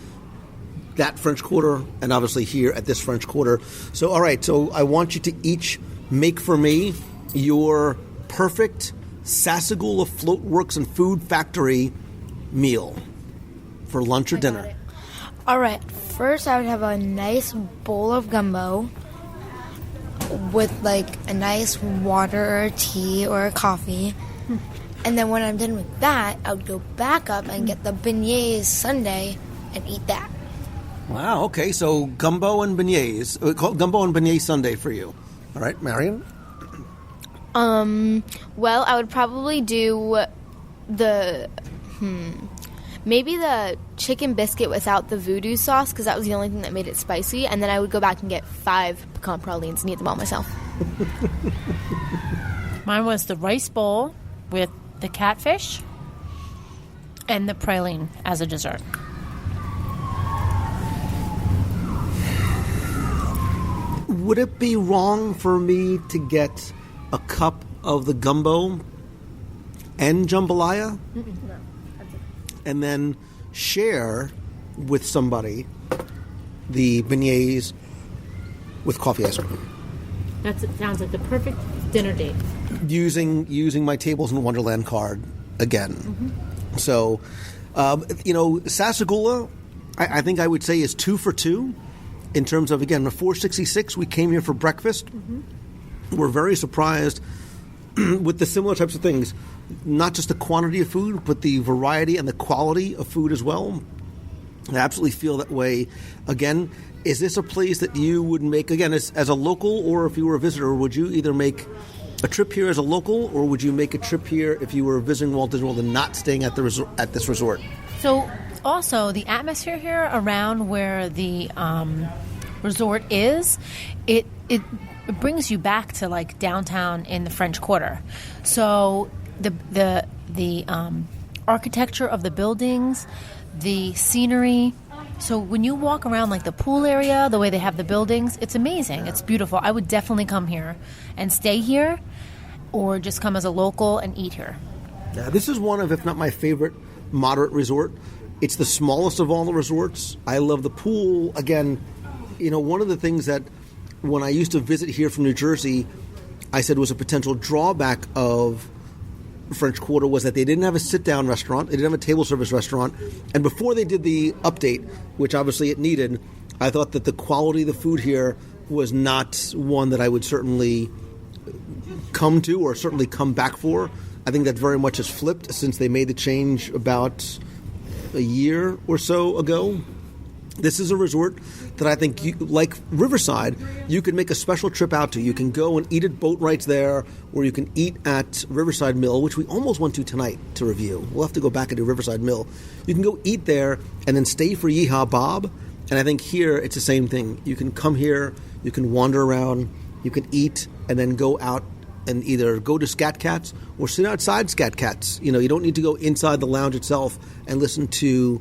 that French Quarter, and obviously here at this French Quarter. So, all right, so I want you to each make for me your perfect Sassagoula Floatworks and Food Factory meal for lunch or dinner. All right, first I would have a nice bowl of gumbo with like a nice water or tea or coffee. And then when I'm done with that, I would go back up and get the beignets sundae and eat that. Wow, okay, so gumbo and beignets. Gumbo and beignet sundae for you. All right, Marion? Well, I would probably do maybe the chicken biscuit without the voodoo sauce, because that was the only thing that made it spicy, and then I would go back and get 5 pecan pralines and eat them all myself. Mine was the rice bowl with the catfish and the praline as a dessert. Would it be wrong for me to get a cup of the gumbo and jambalaya? No. And then share with somebody the beignets with coffee ice cream? That sounds like the perfect dinner date. Using my Tables in Wonderland card again. So, Sassagoula, I think I would say is 2 for 2 in terms of, again, the 466. We came here for breakfast. We're very surprised with the similar types of things, not just the quantity of food, but the variety and the quality of food as well. I absolutely feel that way. Again, is this a place that you would make, again, as a local, or if you were a visitor, would you either make a trip here as a local, or would you make a trip here if you were visiting Walt Disney World and not staying at this resort? So, also, the atmosphere here around where the resort is, it brings you back to like downtown in the French Quarter. So the architecture of the buildings, the scenery. So when you walk around like the pool area, the way they have the buildings, it's amazing. It's beautiful. I would definitely come here and stay here, or just come as a local and eat here. Yeah, this is one of, if not my favorite, moderate resort. It's the smallest of all the resorts. I love the pool. Again, one of the things that when I used to visit here from New Jersey, I said was a potential drawback of French Quarter was that they didn't have a sit-down restaurant. They didn't have a table service restaurant. And before they did the update, which obviously it needed, I thought that the quality of the food here was not one that I would certainly come to or certainly come back for. I think that very much has flipped since they made the change about a year or so ago. This is a resort that I think, like Riverside, you can make a special trip out to. You can go and eat at Boatwright's there, or you can eat at Riverside Mill, which we almost went to tonight to review. We'll have to go back and do Riverside Mill. You can go eat there and then stay for Yeehaw Bob. And I think here it's the same thing. You can come here, you can wander around, you can eat, and then go out and either go to Scat Cats or sit outside Scat Cats. You know, you don't need to go inside the lounge itself and listen to,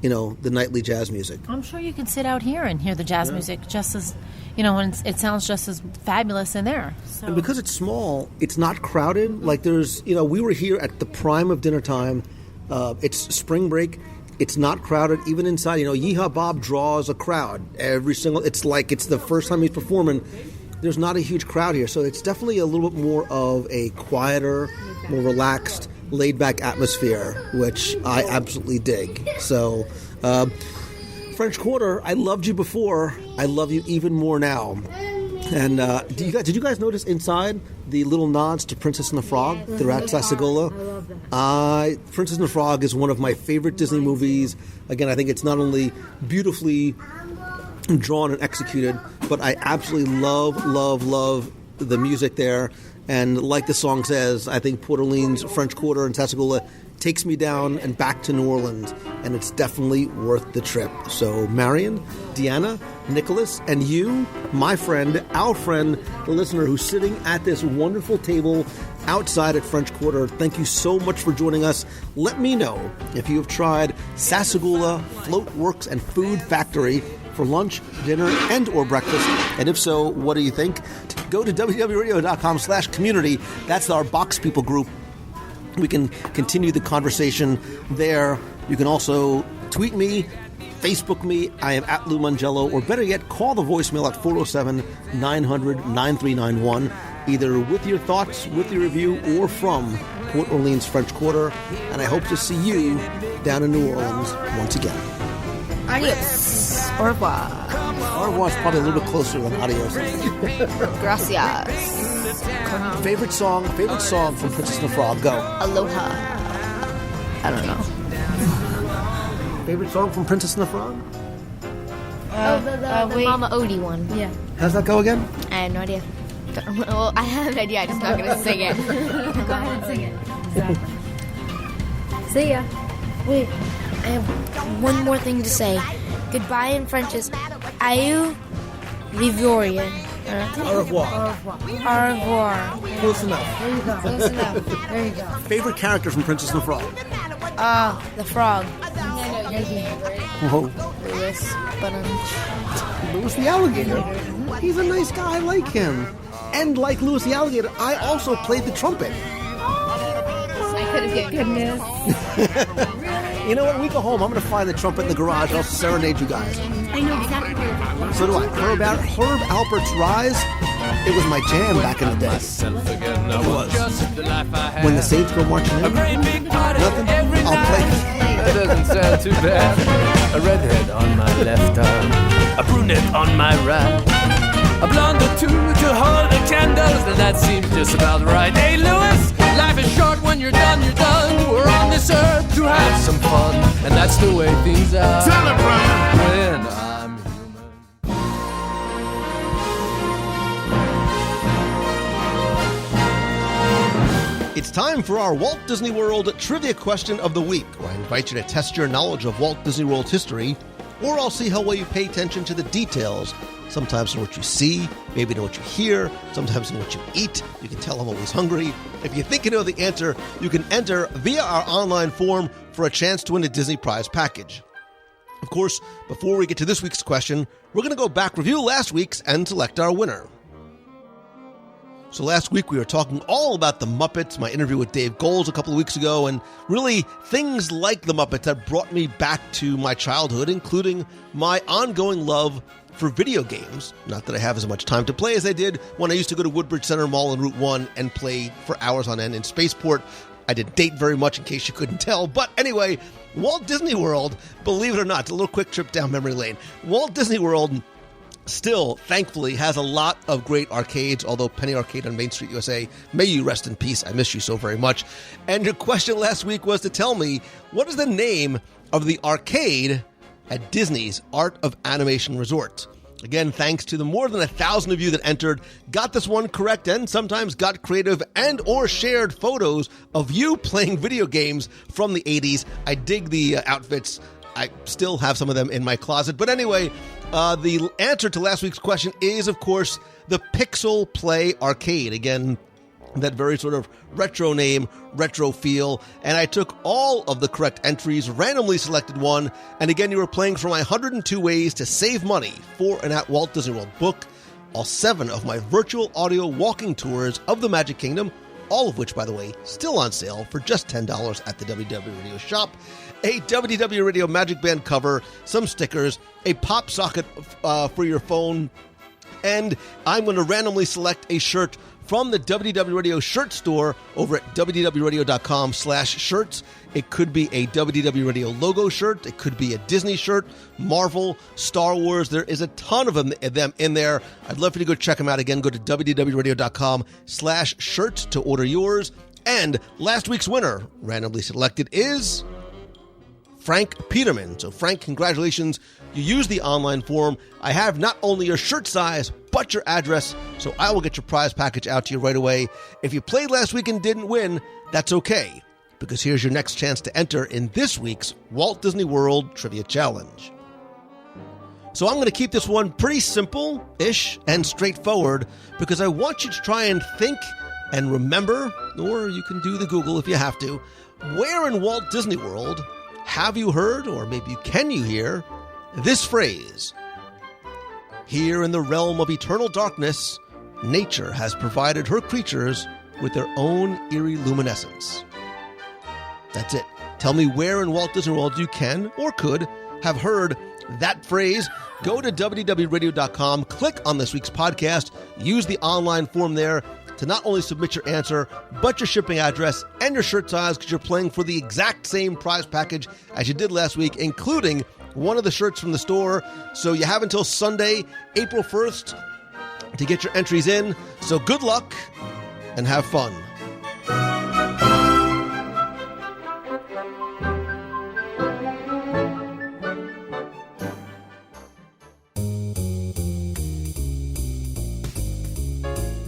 you know, the nightly jazz music. I'm sure you can sit out here and hear the jazz music just as, you know, and it sounds just as fabulous in there. So. And because it's small, it's not crowded. Like there's, you know, we were here at the prime of dinner time. It's spring break. It's not crowded. Even inside, you know, Yeehaw Bob draws a crowd every single, it's like it's the first time he's performing. There's not a huge crowd here. So it's definitely a little bit more of a quieter, more relaxed, laid-back atmosphere, which I absolutely dig. So, French Quarter, I loved you before. I love you even more now. And did you guys notice inside the little nods to Princess and the Frog throughout Sassagoula? I love that. Princess and the Frog is one of my favorite Disney movies. Again, I think it's not only beautifully drawn and executed, but I absolutely love the music there. And like the song says, I think Port Orleans, French Quarter, and Sassagoula takes me down and back to New Orleans, and it's definitely worth the trip. So Marion, Deanna, Nicholas, and you, my friend, our friend, the listener who's sitting at this wonderful table outside at French Quarter, thank you so much for joining us. Let me know if you have tried Sassagoula, Floatworks, and Food Factory for lunch, dinner, and or breakfast. And if so, what do you think? Go to www.radio.com/community. That's our Box People group. We can continue the conversation there. You can also tweet me, Facebook me. I am at Lou Mangello, or better yet, call the voicemail at 407-900-9391, either with your thoughts, with your review, or from Port Orleans French Quarter. And I hope to see you down in New Orleans once again. Adios. Au revoir. Au revoir is probably a little bit closer than adios. Gracias. Favorite song from Princess and the Frog, go. Aloha. I don't know. Favorite song from Princess and the Frog? The Mama Odie one. Yeah. How's that go again? I have no idea. Well, I have an idea. I'm just not going to sing it. Go ahead and sing it. Exactly. See ya. Wait, I have one more thing to say. Goodbye in French is Aïe Vivoria. Au revoir. Au revoir. Close enough. There you go. Close enough. There you go. Favorite character from Princess and the Frog? The frog. Whoa. Louis the Alligator. He's a nice guy. I like him. And like Louis the Alligator, I also played the trumpet. I could have given goodness. You know what? When we go home, I'm going to find the trumpet in the garage. I'll serenade you guys. I know exactly where you're going. So do I. Herb Alpert's Rise. It was my jam back in the day. It was. When the Saints go marching in. Nothing. I'll play. That doesn't sound too bad. A redhead on my left arm, a brunette on my right, a blonde or two to hold the candles, and that seems just about right. Hey, Louis, life is short. When you're done, you're done. We're on this earth to have some fun, and that's the way things are. Celebrate when I'm human. It's time for our Walt Disney World Trivia Question of the Week, where I invite you to test your knowledge of Walt Disney World's history, or I'll see how well you pay attention to the details, sometimes in what you see, maybe in what you hear, sometimes in what you eat. You can tell I'm always hungry. If you think you know the answer, you can enter via our online form for a chance to win a Disney Prize package. Of course, before we get to this week's question, we're going to go back, review last week's, and select our winner. So last week we were talking all about the Muppets, my interview with Dave Goelz a couple of weeks ago, and really things like the Muppets that brought me back to my childhood, including my ongoing love for video games. Not that I have as much time to play as I did when I used to go to Woodbridge Center Mall and Route 1 and play for hours on end in Spaceport. I didn't date very much, in case you couldn't tell. But anyway, Walt Disney World, believe it or not, it's a little quick trip down memory lane. Walt Disney World still, thankfully, has a lot of great arcades, although Penny Arcade on Main Street, USA, may you rest in peace. I miss you so very much. And your question last week was to tell me, what is the name of the arcade at Disney's Art of Animation Resort. Again, thanks to the more than 1,000 of you that entered, got this one correct, and sometimes got creative and or shared photos of you playing video games from the 80s. I dig the outfits. I still have some of them in my closet. But anyway, the answer to last week's question is, of course, the Pixel Play Arcade. Again, that very sort of retro name, retro feel. And I took all of the correct entries, randomly selected one. And again, you were playing for my 102 ways to save money for and at Walt Disney World book. All 7 of my virtual audio walking tours of the Magic Kingdom, all of which, by the way, still on sale for just $10 at the WDW Radio shop. A WDW Radio Magic Band cover, some stickers, a pop socket for your phone, and I'm going to randomly select a shirt from the WDW Radio shirt store over at wdwradio.com/shirts. It could be a WDW Radio logo shirt. It could be a Disney shirt, Marvel, Star Wars. There is a ton of them in there. I'd love for you to go check them out. Again, go to wdwradio.com/shirts to order yours. And last week's winner, randomly selected, is Frank Peterman. So Frank, congratulations. You used the online form. I have not only your shirt size, but your address, so I will get your prize package out to you right away. If you played last week and didn't win, that's okay, because here's your next chance to enter in this week's Walt Disney World Trivia Challenge. So I'm going to keep this one pretty simple-ish and straightforward, because I want you to try and think and remember, or you can do the Google if you have to, where in Walt Disney World have you heard, or maybe can you hear, this phrase: "Here in the realm of eternal darkness, nature has provided her creatures with their own eerie luminescence." That's it. Tell me where in Walt Disney World you can or could have heard that phrase. Go to wdwradio.com, click on this week's podcast, use the online form there to not only submit your answer, but your shipping address and your shirt size, because you're playing for the exact same prize package as you did last week, including one of the shirts from the store. So you have until Sunday, April 1st, to get your entries in. So good luck and have fun.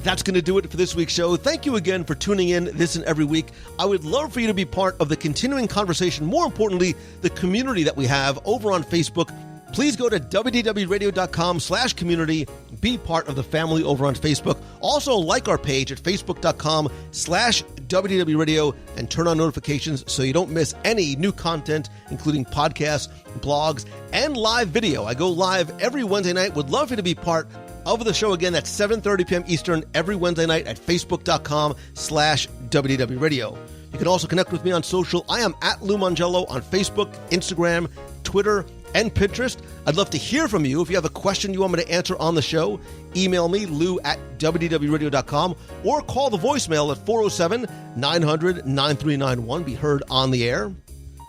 That's going to do it for this week's show. Thank you again for tuning in this and every week. I would love for you to be part of the continuing conversation, more importantly, the community that we have over on Facebook. Please go to wdwradio.com/community. Be part of the family over on Facebook. Also, like our page at facebook.com/WDWRadio and turn on notifications so you don't miss any new content, including podcasts, blogs, and live video. I go live every Wednesday night. Would love you to be part of the show. Again, that's 7:30 p.m. Eastern every Wednesday night at facebook.com/WDWRadio. You can also connect with me on social. I am at Lou Mongello on Facebook, Instagram, Twitter, and Pinterest. I'd love to hear from you. If you have a question you want me to answer on the show, email me, lou@wdwradio.com, or call the voicemail at 407-900-9391. Be heard on the air.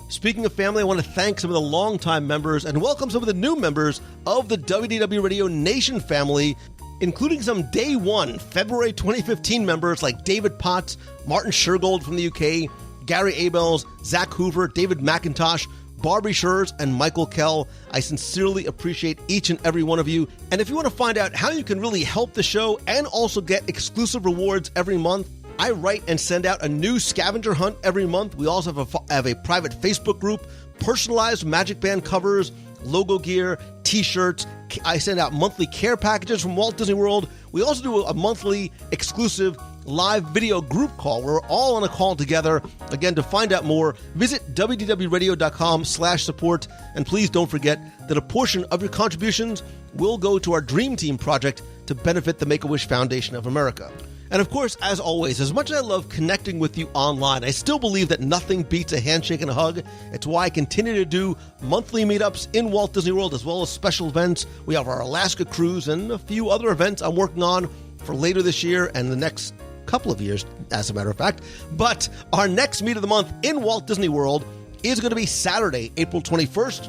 Speaking of family, I want to thank some of the longtime members and welcome some of the new members of the WDW Radio Nation family, including some day one February 2015 members like David Potts, Martin Shergold from the UK, Gary Abels, Zach Hoover, David McIntosh, Barbie Schurz, and Michael Kell. I sincerely appreciate each and every one of you. And if you want to find out how you can really help the show and also get exclusive rewards every month, I write and send out a new scavenger hunt every month. We also have a private Facebook group, personalized Magic Band covers, logo gear, t-shirts. I send out monthly care packages from Walt Disney World. We also do a monthly exclusive live video group call. We're all on a call together. Again, to find out more, visit wdwradio.com/support. And please don't forget that a portion of your contributions will go to our Dream Team project to benefit the Make-A-Wish Foundation of America. And of course, as always, as much as I love connecting with you online, I still believe that nothing beats a handshake and a hug. It's why I continue to do monthly meetups in Walt Disney World, as well as special events. We have our Alaska cruise and a few other events I'm working on for later this year and the next couple of years, as a matter of fact. But our next meet of the month in Walt Disney World is going to be Saturday, April 21st.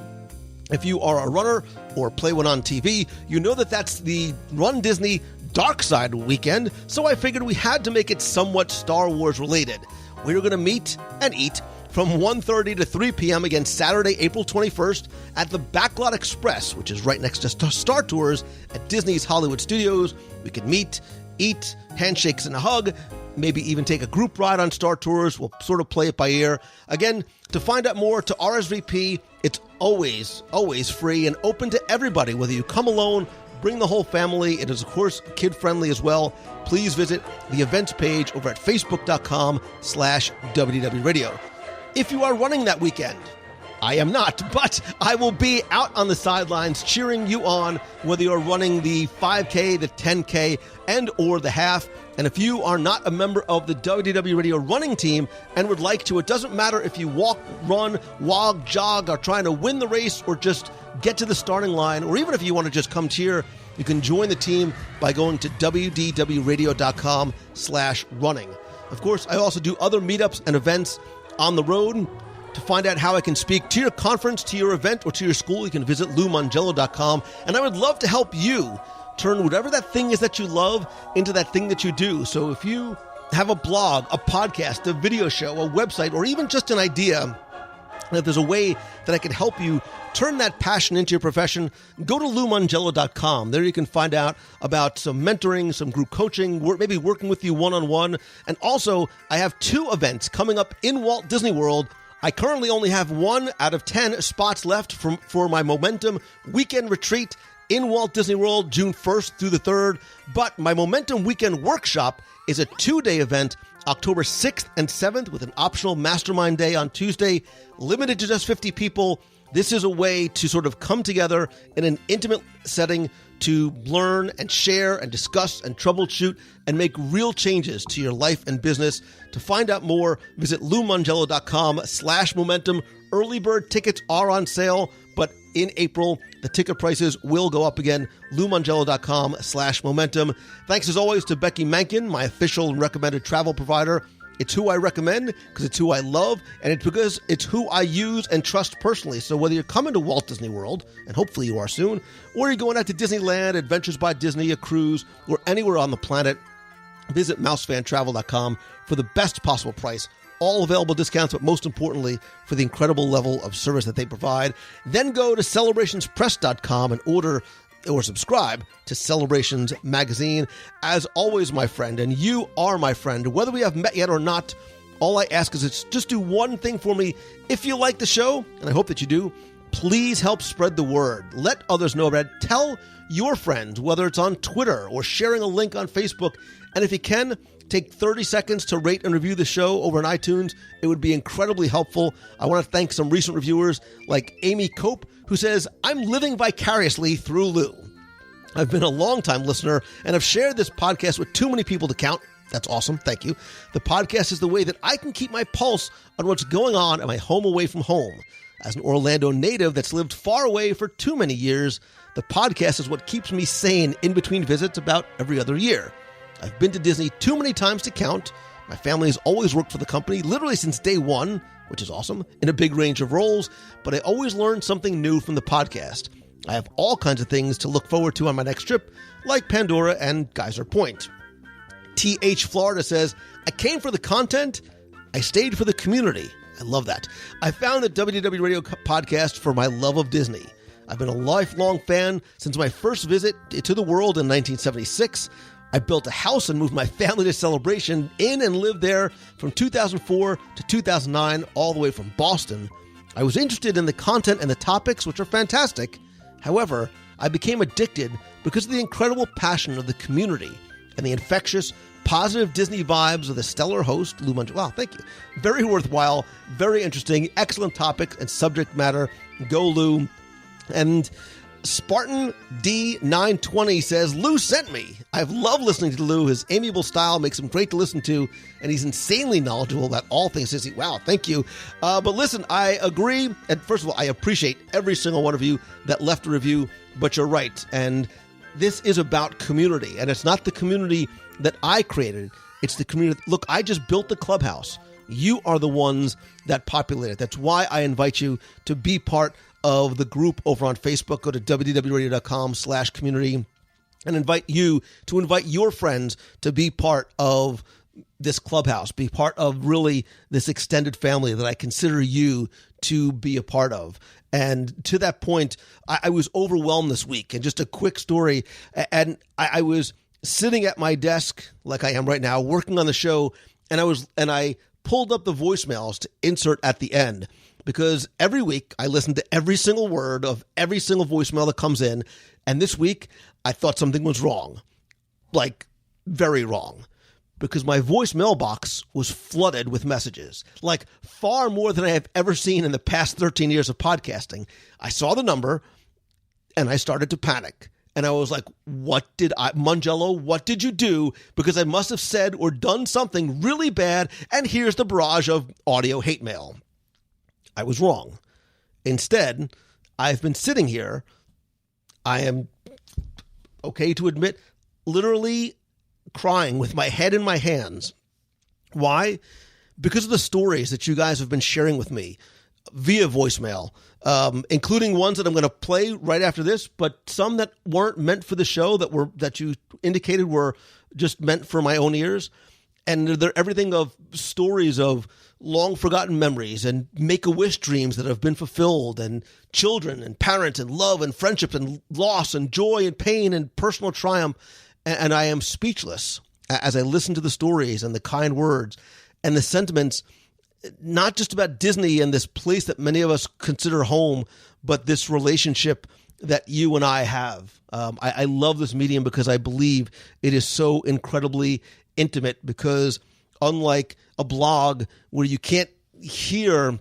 If you are a runner or play one on TV, you know that that's the Run Disney Dark Side weekend, so I figured we had to make it somewhat Star Wars related. We were going to meet and eat from 1:30 to 3 p.m. again Saturday, April 21st at the Backlot Express, which is right next to Star Tours at Disney's Hollywood Studios. We can meet, eat, handshakes and a hug, maybe even take a group ride on Star Tours. We'll sort of play it by ear. Again, to find out more, to RSVP, it's always free and open to everybody, whether you come alone, bring the whole family. It is, of course, kid-friendly as well. Please visit the events page over at facebook.com/WDW Radio. If you are running that weekend, I am not, but I will be out on the sidelines cheering you on, whether you're running the 5K, the 10K, and or the half. And if you are not a member of the WDW Radio running team and would like to, it doesn't matter if you walk, run, walk, jog, are trying to win the race or just get to the starting line, or even if you want to just come cheer, you can join the team by going to wdwradio.com/running. Of course, I also do other meetups and events on the road. To find out how I can speak to your conference, to your event, or to your school, you can visit LouMongello.com. And I would love to help you turn whatever that thing is that you love into that thing that you do. So if you have a blog, a podcast, a video show, a website, or even just an idea, and if there's a way that I can help you turn that passion into your profession, go to LouMongello.com. There you can find out about some mentoring, some group coaching, maybe working with you one-on-one. And also, I have 2 events coming up in Walt Disney World. I currently only have 1 out of 10 spots left for my Momentum Weekend Retreat in Walt Disney World, June 1st through the 3rd. But my Momentum Weekend Workshop is a 2-day event, October 6th and 7th, with an optional mastermind day on Tuesday, limited to just 50 people. This is a way to sort of come together in an intimate setting to learn and share and discuss and troubleshoot and make real changes to your life and business. To find out more, visit LouMongello.com/momentum. Early bird tickets are on sale, but in April, the ticket prices will go up again. LouMongello.com/momentum. Thanks as always to Becky Mankin, my official and recommended travel provider. It's who I recommend because it's who I love, and it's because it's who I use and trust personally. So whether you're coming to Walt Disney World, and hopefully you are soon, or you're going out to Disneyland, Adventures by Disney, a cruise, or anywhere on the planet, visit mousefantravel.com for the best possible price. All available discounts, but most importantly, for the incredible level of service that they provide. Then go to celebrationspress.com and order or subscribe to Celebrations Magazine. As always, my friend, and you are my friend, whether we have met yet or not, all I ask is just do one thing for me. If you like the show, and I hope that you do, please help spread the word. Let others know about it. Tell your friends, whether it's on Twitter or sharing a link on Facebook. And if you can, take 30 seconds to rate and review the show over on iTunes. It would be incredibly helpful. I want to thank some recent reviewers like Amy Cope, who says, I'm living vicariously through Lou. I've been a long-time listener and have shared this podcast with too many people to count. That's awesome. Thank you. The podcast is the way that I can keep my pulse on what's going on at my home away from home. As an Orlando native that's lived far away for too many years, the podcast is what keeps me sane in between visits about every other year. I've been to Disney too many times to count. My family has always worked for the company, literally since day one, which is awesome, in a big range of roles, but I always learn something new from the podcast. I have all kinds of things to look forward to on my next trip, like Pandora and Geyser Point. TH Florida says, I came for the content, I stayed for the community. I love that. I found the WDW Radio podcast for my love of Disney. I've been a lifelong fan since my first visit to the world in 1976. I built a house and moved my family to Celebration in and lived there from 2004 to 2009, all the way from Boston. I was interested in the content and the topics, which are fantastic. However, I became addicted because of the incredible passion of the community and the infectious, positive Disney vibes of the stellar host, Lou Mongello. Wow, thank you. Very worthwhile, very interesting, excellent topic and subject matter. Go, Lou. And Spartan D920 says, Lou sent me. I've loved listening to Lou. His amiable style makes him great to listen to, and he's insanely knowledgeable about all things Disney. Wow, thank you. But listen, I agree. And first of all, I appreciate every single one of you that left a review, but you're right. And this is about community, and it's not the community that I created. It's the community. Look, I just built the clubhouse. You are the ones that populate it. That's why I invite you to be part of the group over on Facebook. Go to wdwradio.com/community and invite you to invite your friends to be part of this clubhouse, be part of really this extended family that I consider you to be a part of. And to that point, I was overwhelmed this week. And just a quick story, and I was sitting at my desk like I am right now, working on the show, and I pulled up the voicemails to insert at the end, because every week I listen to every single word of every single voicemail that comes in. And this week I thought something was wrong, like very wrong, because my voicemail box was flooded with messages, like far more than I have ever seen in the past 13 years of podcasting. I saw the number and I started to panic. And I was like, Mangello, what did you do? Because I must have said or done something really bad, and here's the barrage of audio hate mail. I was wrong. Instead, I've been sitting here, I am okay to admit, literally crying with my head in my hands. Why? Because of the stories that you guys have been sharing with me via voicemail, including ones that I'm going to play right after this, but some that weren't meant for the show, that you indicated were just meant for my own ears. And they're everything of stories of long forgotten memories and make-a-wish dreams that have been fulfilled, and children and parents and love and friendship and loss and joy and pain and personal triumph. And I am speechless as I listen to the stories and the kind words and the sentiments, not just about Disney and this place that many of us consider home, but this relationship that you and I have. I love this medium because I believe it is so incredibly intimate, because unlike a blog where you can't hear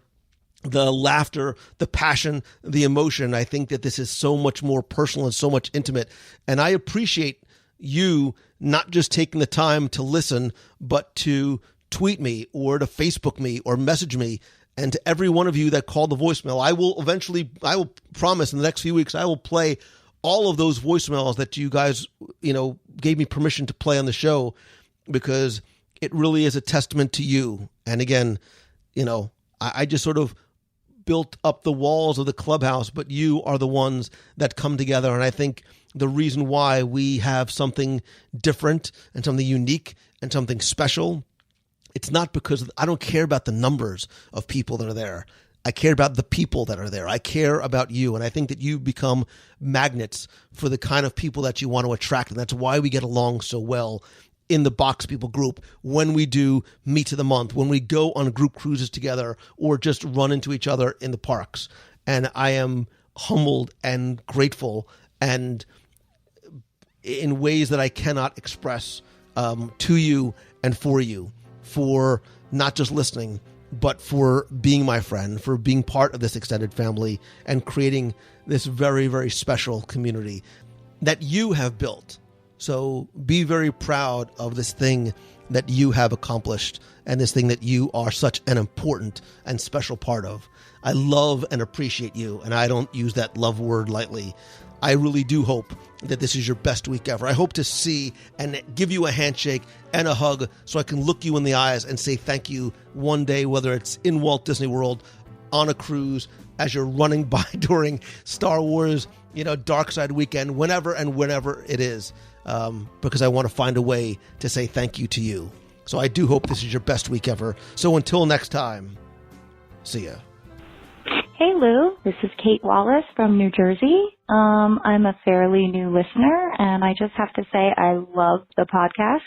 the laughter, the passion, the emotion, I think that this is so much more personal and so much intimate. And I appreciate you not just taking the time to listen, but to tweet me or to Facebook me or message me. And to every one of you that called the voicemail, I will promise in the next few weeks, I will play all of those voicemails that you guys, gave me permission to play on the show, because it really is a testament to you. And again, I just sort of built up the walls of the clubhouse, but you are the ones that come together. And I think the reason why we have something different and something unique and something special, it's not because I don't care about the numbers of people that are there. I care about the people that are there. I care about you. And I think that you become magnets for the kind of people that you want to attract. And that's why we get along so well in the Box People group, when we do Meet of the Month, when we go on group cruises together, or just run into each other in the parks. And I am humbled and grateful, and in ways that I cannot express, to you and for you, for not just listening, but for being my friend, for being part of this extended family and creating this very, very special community that you have built. So be very proud of this thing that you have accomplished, and this thing that you are such an important and special part of. I love and appreciate you, and I don't use that love word lightly. I really do hope that this is your best week ever. I hope to see and give you a handshake and a hug so I can look you in the eyes and say thank you one day, whether it's in Walt Disney World, on a cruise, as you're running by during Star Wars, Dark Side weekend, whenever it is, because I want to find a way to say thank you to you. So I do hope this is your best week ever. So until next time, see ya. Hey Lou, this is Kate Wallace from New Jersey. I'm a fairly new listener, and I just have to say I love the podcast.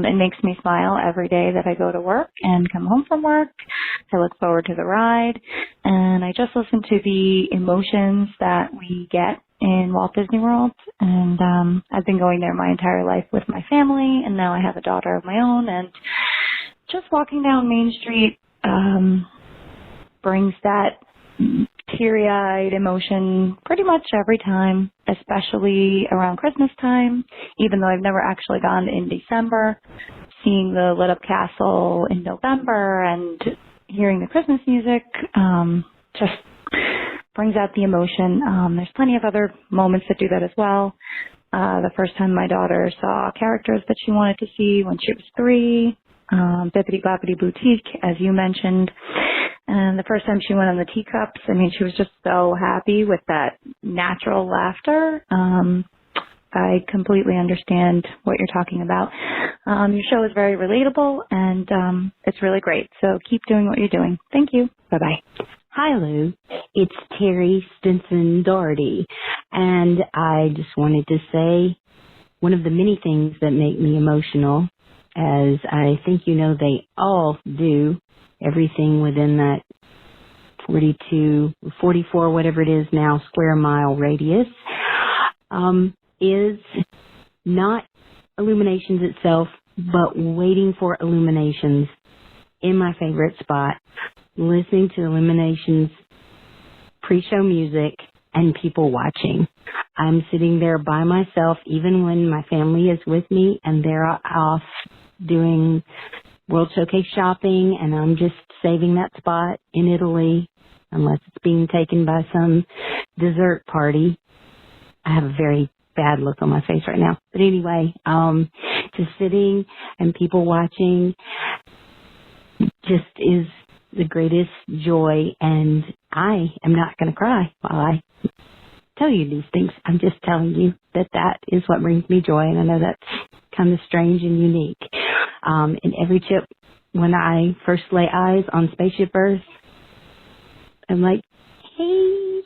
It makes me smile every day that I go to work and come home from work. I look forward to the ride, and I just listen to the emotions that we get in Walt Disney World, and I've been going there my entire life with my family, and now I have a daughter of my own, and just walking down Main Street brings that teary-eyed emotion pretty much every time, especially around Christmas time, even though I've never actually gone in December. Seeing the lit-up castle in November and hearing the Christmas music just brings out the emotion. There's plenty of other moments that do that as well. The first time my daughter saw characters that she wanted to see when she was 3, Bippity Boppity Boutique, as you mentioned. And the first time she went on the teacups, she was just so happy with that natural laughter. I completely understand what you're talking about. Your show is very relatable, and it's really great. So keep doing what you're doing. Thank you. Bye-bye. Hi, Lou. It's Terry Stinson Doherty, and I just wanted to say one of the many things that make me emotional, as I think you know they all do, everything within that 42, 44, whatever it is now, square mile radius, is not Illuminations itself, but waiting for Illuminations in my favorite spot, listening to Illuminations pre-show music and people watching. I'm sitting there by myself, even when my family is with me and they're off doing World Showcase shopping, and I'm just saving that spot in Italy, unless it's being taken by some dessert party. I have a very bad look on my face right now. But anyway, just sitting and people watching just is the greatest joy, and I am not going to cry while I tell you these things. I'm just telling you that is what brings me joy, and I know that's kind of strange and unique. And every trip when I first lay eyes on Spaceship Earth, I'm like, hey,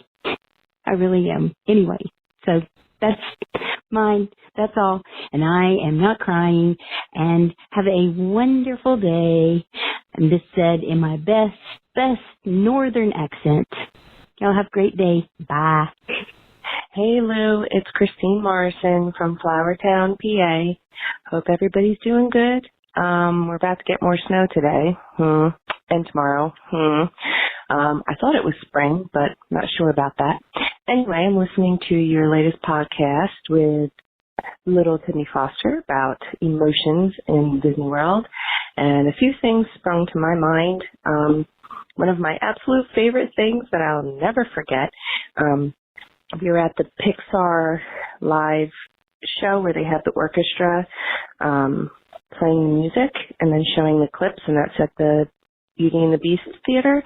I really am. Anyway, so that's mine. That's all. And I am not crying, and have a wonderful day. And this said in my best northern accent. Y'all have a great day. Bye. Hey Lou, it's Christine Morrison from Flowertown, PA. Hope everybody's doing good. We're about to get more snow today, and tomorrow. I thought it was spring, but not sure about that. Anyway, I'm listening to your latest podcast with little Timmy Foster about emotions in Disney World, and a few things sprung to my mind. One of my absolute favorite things that I'll never forget, we were at the Pixar live show where they have the orchestra playing music and then showing the clips, and that's at the Beauty and the Beast Theater.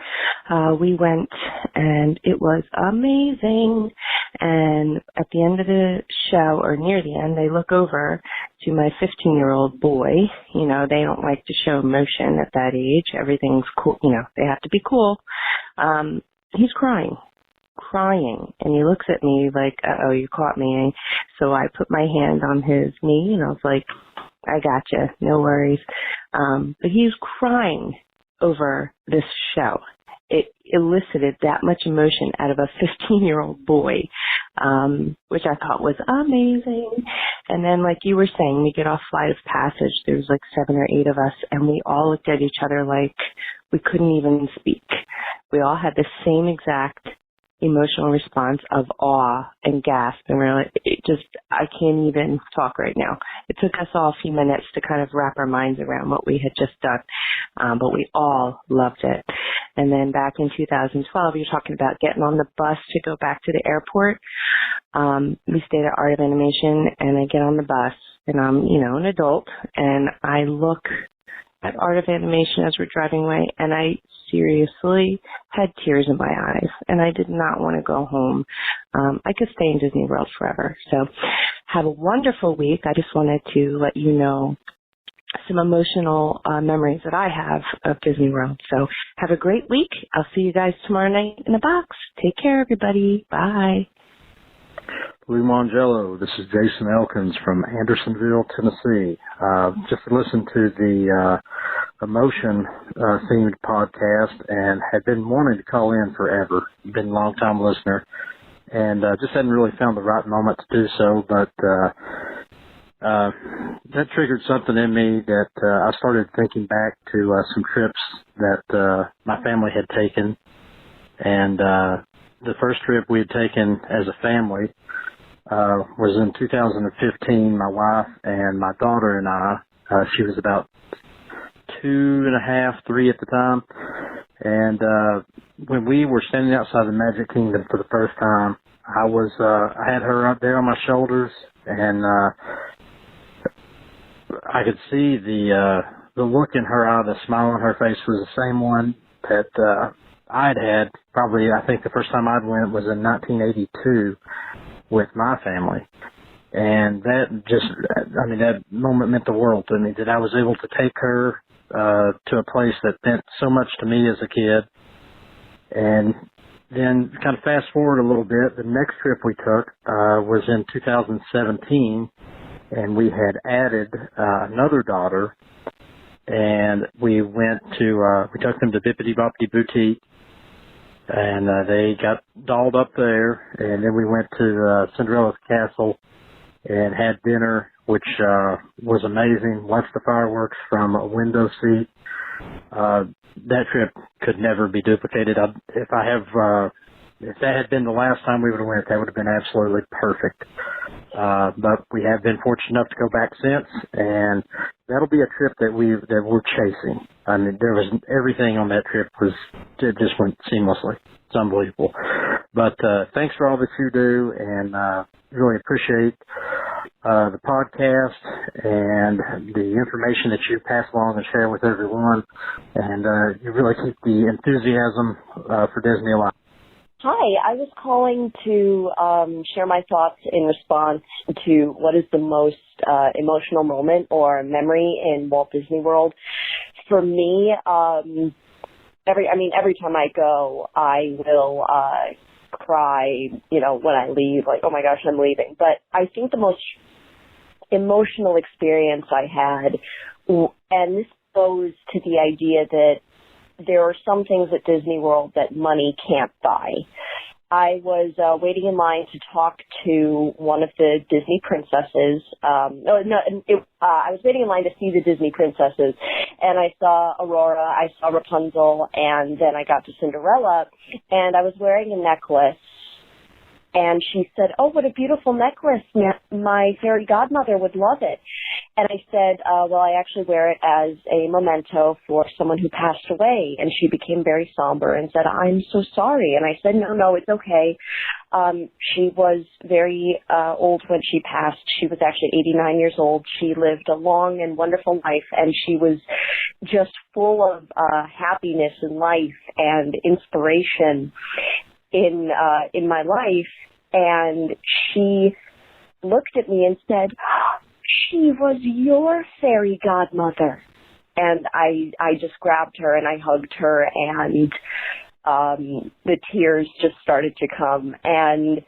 We went, and it was amazing. And at the end of the show, or near the end, they look over to my 15-year-old boy. You know, they don't like to show emotion at that age. Everything's cool. You know, they have to be cool. He's crying. And he looks at me like, uh-oh, you caught me. So I put my hand on his knee, and I was like, I gotcha, no worries. But he's crying over this show. It elicited that much emotion out of a 15-year-old boy, which I thought was amazing. And then, like you were saying, we get off Flight of Passage. There's like 7 or 8 of us, and we all looked at each other like we couldn't even speak. We all had the same exact emotional response of awe and gasp, and we're like, I can't even talk right now. It took us all a few minutes to kind of wrap our minds around what we had just done, but we all loved it. And then back in 2012, you're talking about getting on the bus to go back to the airport. We stayed at Art of Animation, and I get on the bus, and I'm, an adult, and I look at Art of Animation as we're driving away, and I seriously had tears in my eyes, and I did not want to go home. I could stay in Disney World forever. So have a wonderful week. I just wanted to let you know some emotional memories that I have of Disney World. So have a great week. I'll see you guys tomorrow night in the box. Take care, everybody. Bye. Lou Mongello, this is Jason Elkins from Andersonville, Tennessee. Just listened to the emotion themed podcast and had been wanting to call in forever. Been a long time listener, and just hadn't really found the right moment to do so. But that triggered something in me that I started thinking back to some trips that my family had taken, and the first trip we had taken as a family was in 2015. My wife and my daughter and I, she was about 2.5, 3 at the time. And when we were standing outside the Magic Kingdom for the first time, I had her up there on my shoulders, and I could see the look in her eye, the smile on her face was the same one that I'd had probably, I think the first time I'd went was in 1982 with my family. And that just, I mean, that moment meant the world to me, that I was able to take her to a place that meant so much to me as a kid. And then kind of fast forward a little bit, the next trip we took was in 2017, and we had added another daughter, and we went to, we took them to Bippity Boppity Boutique, and they got dolled up there, and then we went to Cinderella's Castle and had dinner, which was amazing. Watched the fireworks from a window seat. That trip could never be duplicated. If that had been the last time we would have went, that would have been absolutely perfect. But we have been fortunate enough to go back since, and that'll be a trip that we're chasing. I mean, there was everything on that trip it just went seamlessly. It's unbelievable. But thanks for all that you do, and really appreciate the podcast and the information that you pass along and share with everyone. And you really keep the enthusiasm for Disney alive. Hi, I was calling to share my thoughts in response to what is the most emotional moment or memory in Walt Disney World. For me, every time I go, I will cry, when I leave, like, oh my gosh, I'm leaving. But I think the most emotional experience I had, and this goes to the idea that there are some things at Disney World that money can't buy. I was waiting in line to talk to one of the Disney princesses. I was waiting in line to see the Disney princesses, and I saw Aurora, I saw Rapunzel, and then I got to Cinderella, and I was wearing a necklace. And she said, oh, what a beautiful necklace. My fairy godmother would love it. And I said, well, I actually wear it as a memento for someone who passed away. And she became very somber and said, I'm so sorry. And I said, no, it's okay. She was very old when she passed. She was actually 89 years old. She lived a long and wonderful life, and she was just full of happiness in life and inspiration in my life. And she looked at me and said, she was your fairy godmother. And I just grabbed her and I hugged her, and the tears just started to come. And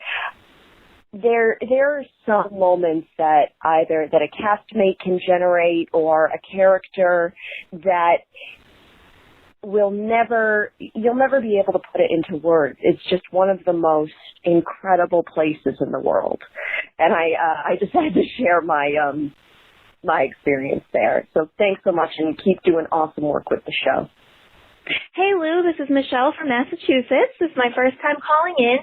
there are some moments that either that a castmate can generate or a character that you'll never be able to put it into words. It's just one of the most incredible places in the world. And I just had to share my experience there. So thanks so much, and keep doing awesome work with the show. Hey Lou, this is Michelle from Massachusetts. This is my first time calling in.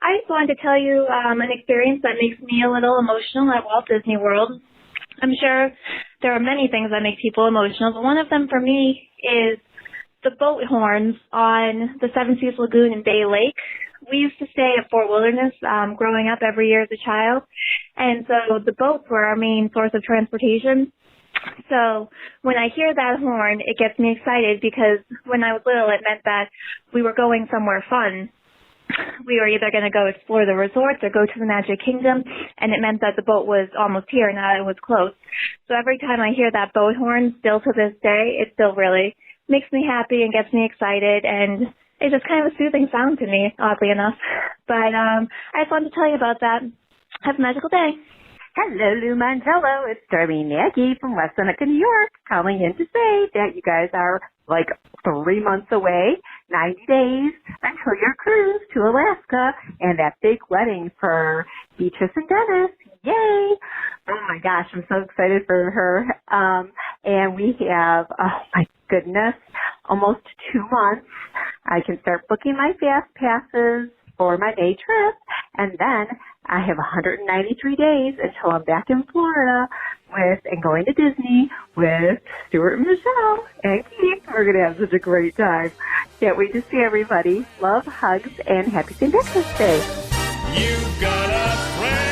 I just wanted to tell you an experience that makes me a little emotional at Walt Disney World. I'm sure there are many things that make people emotional, but one of them for me is the boat horns on the Seven Seas Lagoon in Bay Lake. We used to stay at Fort Wilderness growing up every year as a child, and so the boats were our main source of transportation. So when I hear that horn, it gets me excited, because when I was little, it meant that we were going somewhere fun. We were either going to go explore the resorts or go to the Magic Kingdom, and it meant that the boat was almost here, not it was close. So every time I hear that boat horn, still to this day, it still really makes me happy and gets me excited, and it's just kind of a soothing sound to me, oddly enough. But I just wanted to tell you about that. Have a magical day. Hello, Lou Mantello. It's Darlene Nagy from West Seneca, New York, calling in to say that you guys are like 3 months away, 90 days until your cruise to Alaska and that big wedding for Beatrice and Dennis. Yay! Oh my gosh, I'm so excited for her. And we have, oh my goodness, almost 2 months. I can start booking my fast passes for my May trip, and then I have 193 days until I'm back in Florida and going to Disney with Stuart and Michelle and Keith. We're going to have such a great time. Can't wait to see everybody. Love, hugs, and happy St. Patrick's Day. You've got a friend.